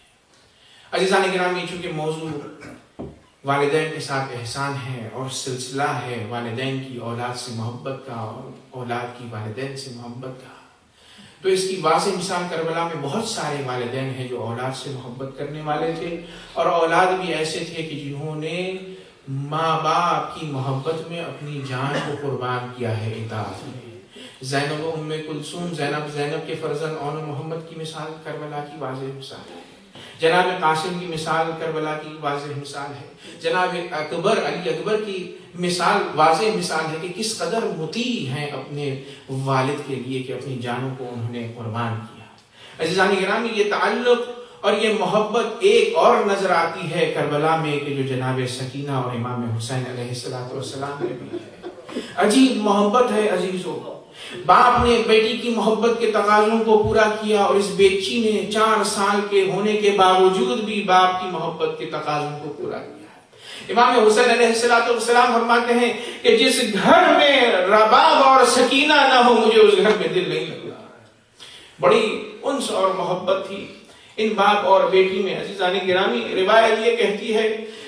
عزیزان گرامی, چونکہ موضوع والدین کے ساتھ احسان ہے اور سلسلہ ہے والدین کی اولاد سے محبت کا اور اولاد کی والدین سے محبت کا, تو اس کی واضح مثال کربلا میں بہت سارے والدین ہیں جو اولاد سے محبت کرنے والے تھے, اور اولاد بھی ایسے تھے کہ جنہوں نے ماں باپ کی محبت میں اپنی جان کو قربان کیا ہے اطاعت میں. زینب و ام کلثوم, زینب کے فرزند اون محمد کی مثال کربلا کی واضح مثال ہے. جناب قاسم کی مثال کربلا کی واضح مثال ہے. جناب اکبر علی اکبر کی مثال واضح مثال ہے کہ کس قدر مطیع ہیں اپنے والد کے لیے کہ اپنی جانوں کو انہوں نے قربان کیا. عزیزان گرامی یہ تعلق اور یہ محبت ایک اور نظر آتی ہے کربلا میں کہ جو جناب سکینہ اور امام حسین علیہ السلام میں بھی ہے. عجیب محبت ہے عزیزو. باپ نے بیٹی کی محبت کے تقاضوں کو پورا کیا اور اس بیٹی نے 4 سال کے ہونے کے باوجود بھی باپ کی محبت کے تقاضوں کو پورا کیا. امام حسین علیہ السلام فرماتے ہیں کہ جس گھر میں رباب اور سکینہ نہ ہو مجھے اس گھر میں دل نہیں لگتا. بڑی انس اور محبت تھی ان باپ اور بیٹی میں. عزیزان گرامی روایت یہ کہتی ہے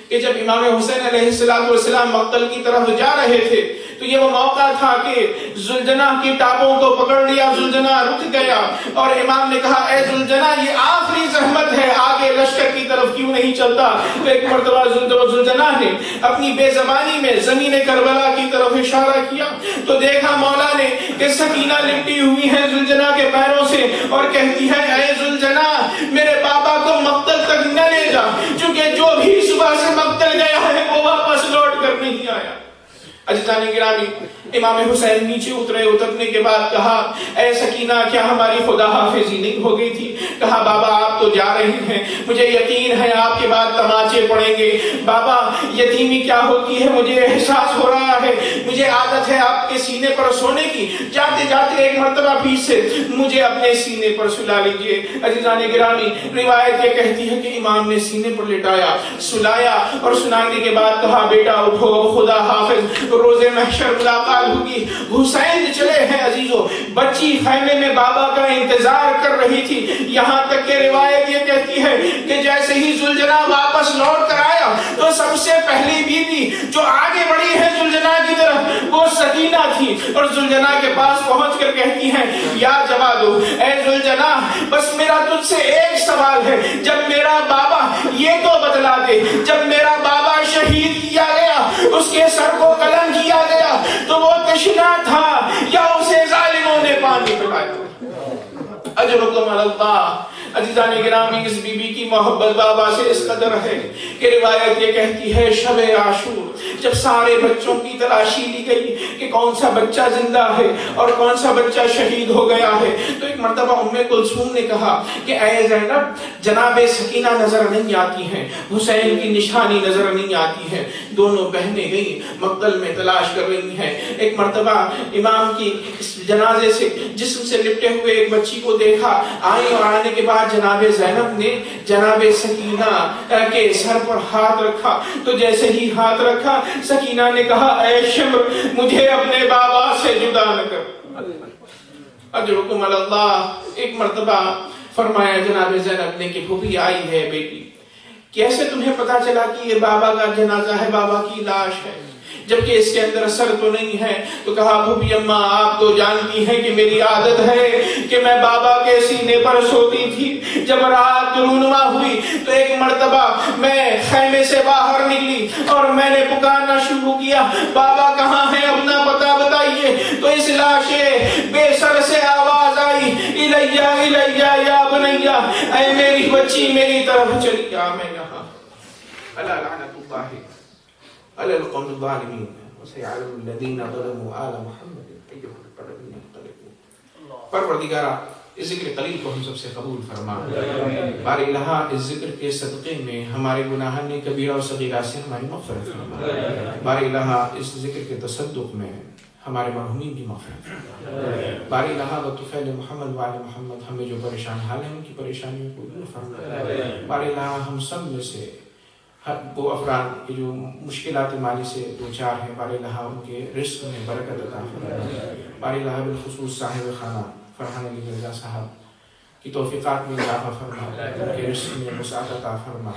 کہ جب امام حسین علیہ السلام مقتل کی طرف جا رہے تھے تو یہ وہ موقع تھا کہ زلجنہ کی ٹاپوں کو پکڑ لیا. زلجنہ رک گیا اور امام نے کہا اے زلجنہ یہ آخری زحمت ہے, آگے لشکر کی طرف کیوں نہیں چلتا. تو ایک مرتبہ زلجنہ نے اپنی بے زبانی میں زمین کربلا کی طرف اشارہ کیا تو دیکھا مولا نے کہ سکینہ لپٹی ہوئی ہے زلجنہ کے پیروں سے اور کہتی ہے اے زلجنہ میرے بابا کو مقتل تک نہ لے جا, چونکہ جو بھی صبح سے مقتل گیا ہے وہ واپس لوٹ کر نہیں آیا. عزیزان گرامی امام حسین نیچے اترے. اترنے کے بعد کہا اے سکینہ کیا ہماری خدا حافظی نہیں ہو گئی تھی. کہا بابا آپ تو جا رہے ہیں, مجھے یقین ہے آپ کے بعد تماچے پڑیں گے. بابا یتیمی کیا ہوتی ہے مجھے احساس ہو رہا ہے, مجھے عادت ہے آپ کے سینے پر سونے کی. جاتے جاتے ایک مرتبہ پیچھے سے مجھے اپنے سینے پر سلا لیجئے. عزیزان گرامی روایت یہ کہتی ہے کہ امام نے سینے پر لٹایا, سلایا اور سلانے کے بعد کہا بیٹا اٹھو خدا حافظ, روز محشر ملاقات ہوگی. حسین چلے ہیں عزیزو. بچی خیمے میں بابا کا انتظار کر رہی تھی. یہاں تک کہ روایت یہ کہتی ہے کہ جیسے ہی زلجنہ واپس لوٹ کر آیا تو سب سے پہلی بیوی جو آگے بڑھی ہے زلجنہ کی طرف وہ سکینہ تھی اور زلجنہ کے پاس پہنچ کر کہتی ہیں یا جوادو اے زلجنہ بس میرا تجھ سے ایک سوال ہے, جب میرا بابا یہ تو بتلا دے جب میرا بابا شہید کیا گیا اس کے سر کو قلم کیا گیا تو وہ تشنا تھا یا اسے ظالموں نے پانی پلایا. اجرکم علی اللہ. عزیزان گرامی اس بی بی کی محبت بابا سے اس قدر ہے کہ روایت یہ کہتی ہے شب عاشور جب سارے بچوں کی تلاشی لی گئی کہ کون سا بچہ زندہ ہے اور کون سا بچہ شہید ہو گیا ہے تو ایک مرتبہ ام کلثوم نے کہا کہ اے زینب جناب سکینہ نظر نہیں آتی ہیں, حسین کی نشانی نظر نہیں آتی ہے. دونوں بہنیں گئی مقتل میں تلاش کر رہی ہیں. ایک مرتبہ امام کی جنازے سے جسم سے لپٹے ہوئے ایک بچی کو دیکھا. آئی اور آنے کے بعد جناب زینب نے جناب سکینہ کے سر پر ہاتھ رکھا تو جیسے ہی ہاتھ رکھا سکینہ نے کہا اے شمر مجھے اپنے بابا سے جدا نہ کر. اجرکم علی اللہ. ایک مرتبہ فرمایا جناب زینب نے کہ پھوپھی آئی ہے بیٹی, کیسے تمہیں پتا چلا کہ یہ بابا کا جنازہ ہے, بابا کی لاش ہے جبکہ اس کے اندر سر تو نہیں ہے. تو کہا پھوپھی اماں آپ تو جانتی ہیں کہ میری عادت ہے کہ میں بابا کے سینے پر سوتی تھی. جب رات رونما ہوئی تو ایک مرتبہ میں خیمے سے باہر نکلی اور میں نے پکارنا شروع کیا بابا کہاں ہیں اپنا پتہ بتائیے. تو اس لاش بے سر سے آواز آئی الیہ الیہ یا بنیہ, اے میری بچی میری طرف چلی آ. میں یہاں الا لعنت اللہ على القوم الظالمين وسيعلم الذين ظلموا آل محمد أيهم القلبين ينقلبون. پروردگارا اس ذکر قلیل کو ہم سب سے قبول فرما. بار الہا اس ذکر کے صدقے میں ہمارے گناہان کبیرہ و صغیرہ سے ہماری مغفرت فرما. بار الہا اس ذکر کے تصدق میں ہمارے مرحومین کی مغفرت فرما. بار الہا بطفیل محمد وعلی محمد ہمیں جو پریشان حال ہیں ان کی پریشانیوں کو دور فرما. بار الہا ہم سب میں سے وہ افراد کے جو مشکلات مالی سے دوچار ہیں بار الہا ان کے رزق میں برکت عطا فرما. بار الہا بالخصوص صاحب خانہ فرحان علی مرزا صاحب کی توفیقات میں اضافہ فرما, ان کے رزق میں وسعت عطا فرما.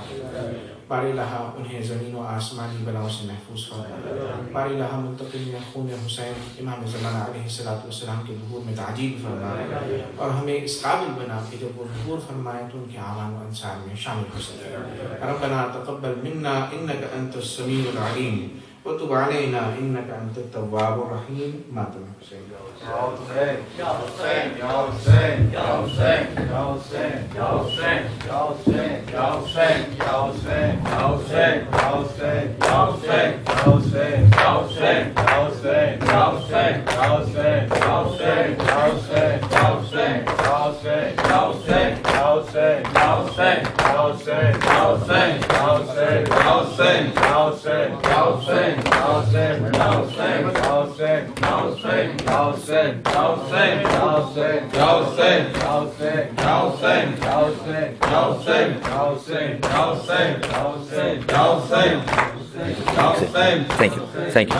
بار الہا انہیں زمین و آسمانی بلاؤں سے محفوظ فرما. بار الہا منتقم خون حسین امام زمانہ علیہ السلام کے ظہور میں تعجیل فرما اور ہمیں اس قابل بنا کہ جب وہ ظہور فرمائیں تو ان کے اعوان و انصار میں شامل ہو سکے. ربنا تقبل منا انک انت السمیع العلیم وتب علینا انک انت التواب الرحیم. ماتم حسین. یا حسین یا حسین یا حسین یا حسین یا حسین یا حسین یا حسین یا Thank you. Thank you.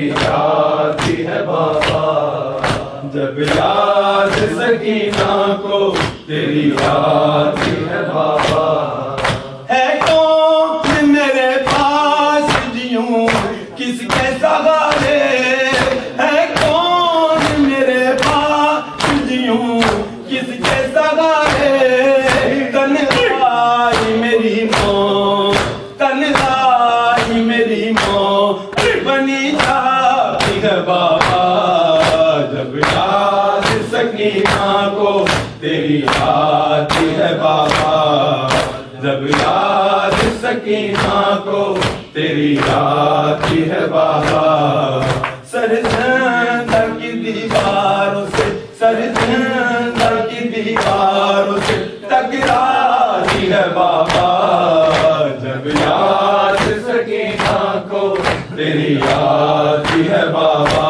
تیری یاد کی ہے بابا، جب یاد سکینہ کو تیری یاد کی ہے بابا. ہے کون میرے پاس جیوں کس کے سہارے، ہے کون میرے پاس جیوں کس کے سہارے، تنہائی میری موت، تنہائی میری موت بنی جاتی ہے بابا، جب یاد سکینہ کو تیری یاد کی ہے بابا، جب یاد سکینہ کو تیری یاد کی ہے بابا. سر زندہ کی دیواروں سے، سر زندہ کی دیواروں سے ٹکراتی ہے بابا، جب یاد سکینہ کو تیری یاد کی ہے بابا،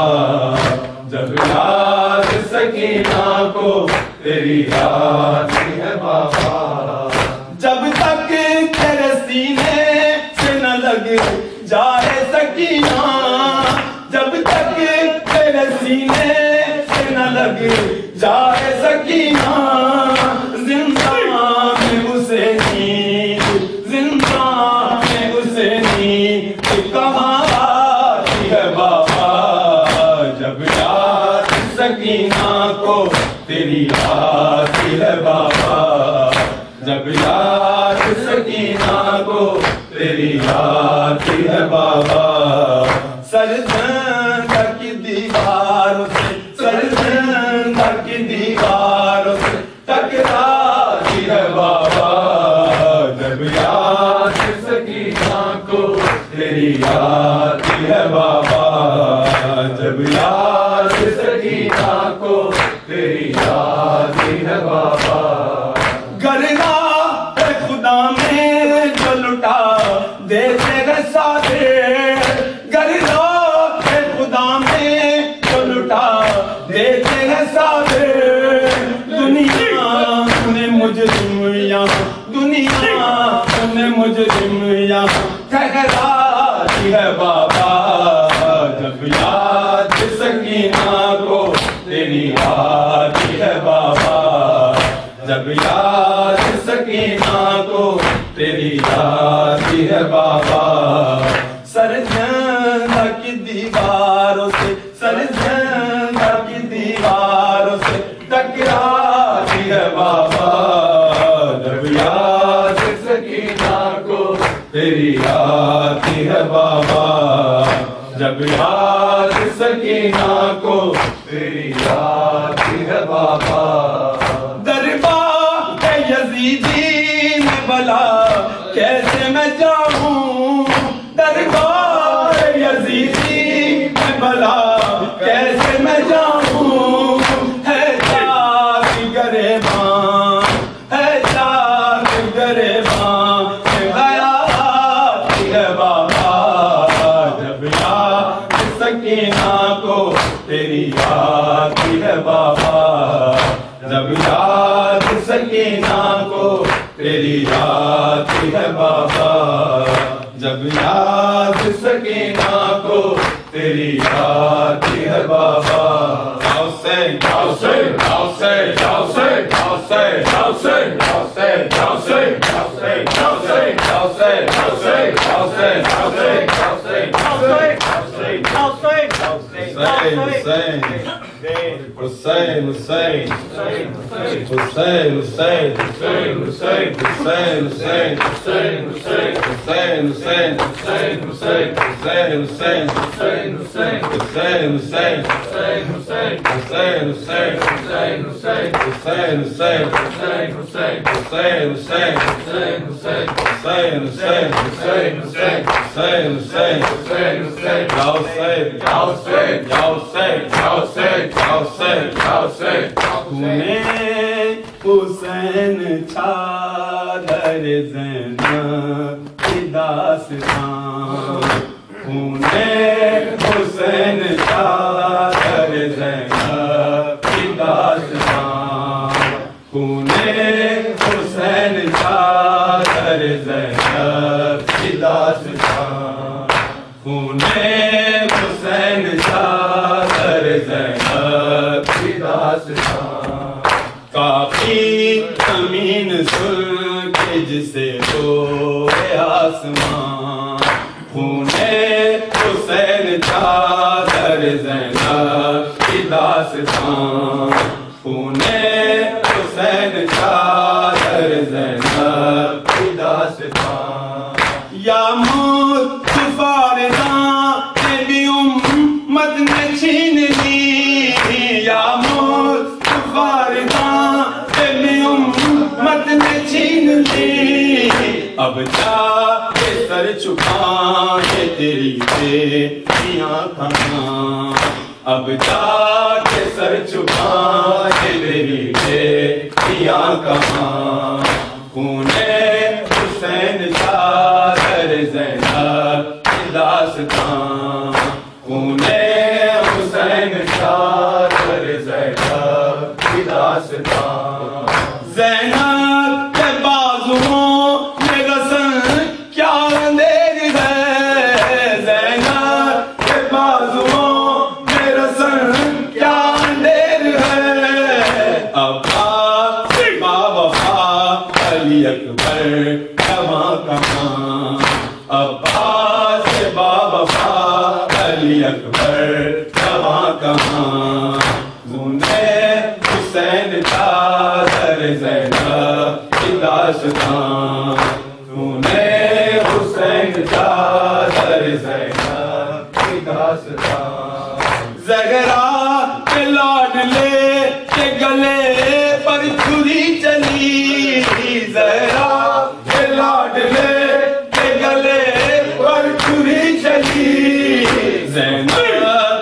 جب یاد سکینہ کو تیری یاد کی ہے بابا. جب تک تیرے سینے سے نہ لگ جائے سکینہ، جب تک تیرے سینے سے نہ لگ جائے سکینہ، زندہ میں اسے نیند، زندہ میں اسے نیند کہاں آتی ہے بابا، جب یاد سکینہ کو تیری یاد کی ہے بابا، جب یاد سکینہ کو تیری یاد کی ہے بابا. سر زندہ کی دیواروں سے، سر زندہ کی دیواروں سے ٹکراتی ہے بابا، جب یاد سکینہ کو تیری یاد کی ہے بابا، جب یاد سکینہ کو تیری یاد کی ہے بابا. گرنا ہے خدا میں جو لٹا دیتے ہیں سارے، گرنا ہے خدا میں جو لٹا دیتے ہیں سارے، دنیا نے مجرم یہاں، دنیا نے مجرم یہاں ٹھہراتی ہے بابا، جب یاد سکینہ کو تیری یاد کی ہے بابا، جب یاد سکینہ کو تیری یاد کی ہے بابا. سر زندہ کی دیواروں سے، سر زندہ کی دیواروں سے ٹکراتی ہے بابا، جب یاد سکینہ کو تیری یاد کی ہے بابا، جب یاد سکینہ کو تیری یاد کی ہے بابا. دربار یزیدی میں بلا کیسے میں جاؤں، دربار یزیدی میں بلا کیسے میں جاؤں، ہے جاگ گریباں، ہے جاگ گریباں حیاتی ہے بابا، جب یاد سکینہ کو تیری یاد کی ہے بابا، جب یاد سکینہ کو تیری یاد کی ہے بابا، جب یاد سکینہ کو تیری یاد کی ہے بابا. حسین حسین حسین حسین حسین حسین حسین حسین حسین حسین حسین حسین حسین حسین حسین حسین حسین حسین حسین چادر زینب کی داستان، حسین چادر زینب کی داستان، حسین چادر زینب کی داستان، حسین چادر زینب کی داستان کافی زمین سن کے جسے ہوئے آسمان خون حسین چادر زینب کی داستان خون حسین چادر زینب کی داستان یا مصطفیٰ رضا نے بھی امت نے چھین لی یا مصطفیٰ رضا نے بھی امت نے چھین لی اب جا کے سر چھپائے تیری بیٹیاں کہاں اب جا کے سر چھپائے تیری بیٹیاں کہاں خون حسین چادر زینب کی داستان خون حسین چادر زینب کی داستان زینب کے بازوؤں میں غسل کیا اندھیر ہے زینب کے بازوؤں میں غسل کیا اندھیر ہے عباس باوفا علی اکبر کہاں کہاں عباس باوفا علی اکبر کہاں کہاں خون حسین چادر زینب کی داستان خون حسین چادر زینب کی داستان زہرا کے لاڈلے کے گلے پر چھری چلی زہرا کے لاڈلے کے گلے پر چھری چلی زینب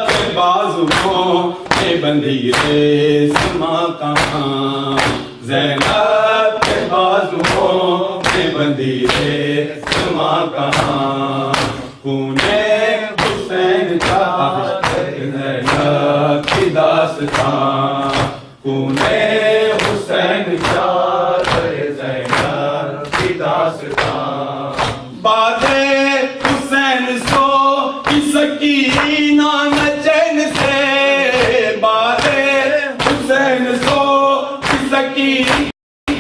کے بازوؤں میں بندھی ریشمہ کہاں زینب کے بازوؤں میں بندھی ریشمہ کہاں خون حسین چادر زینب کی داستان خون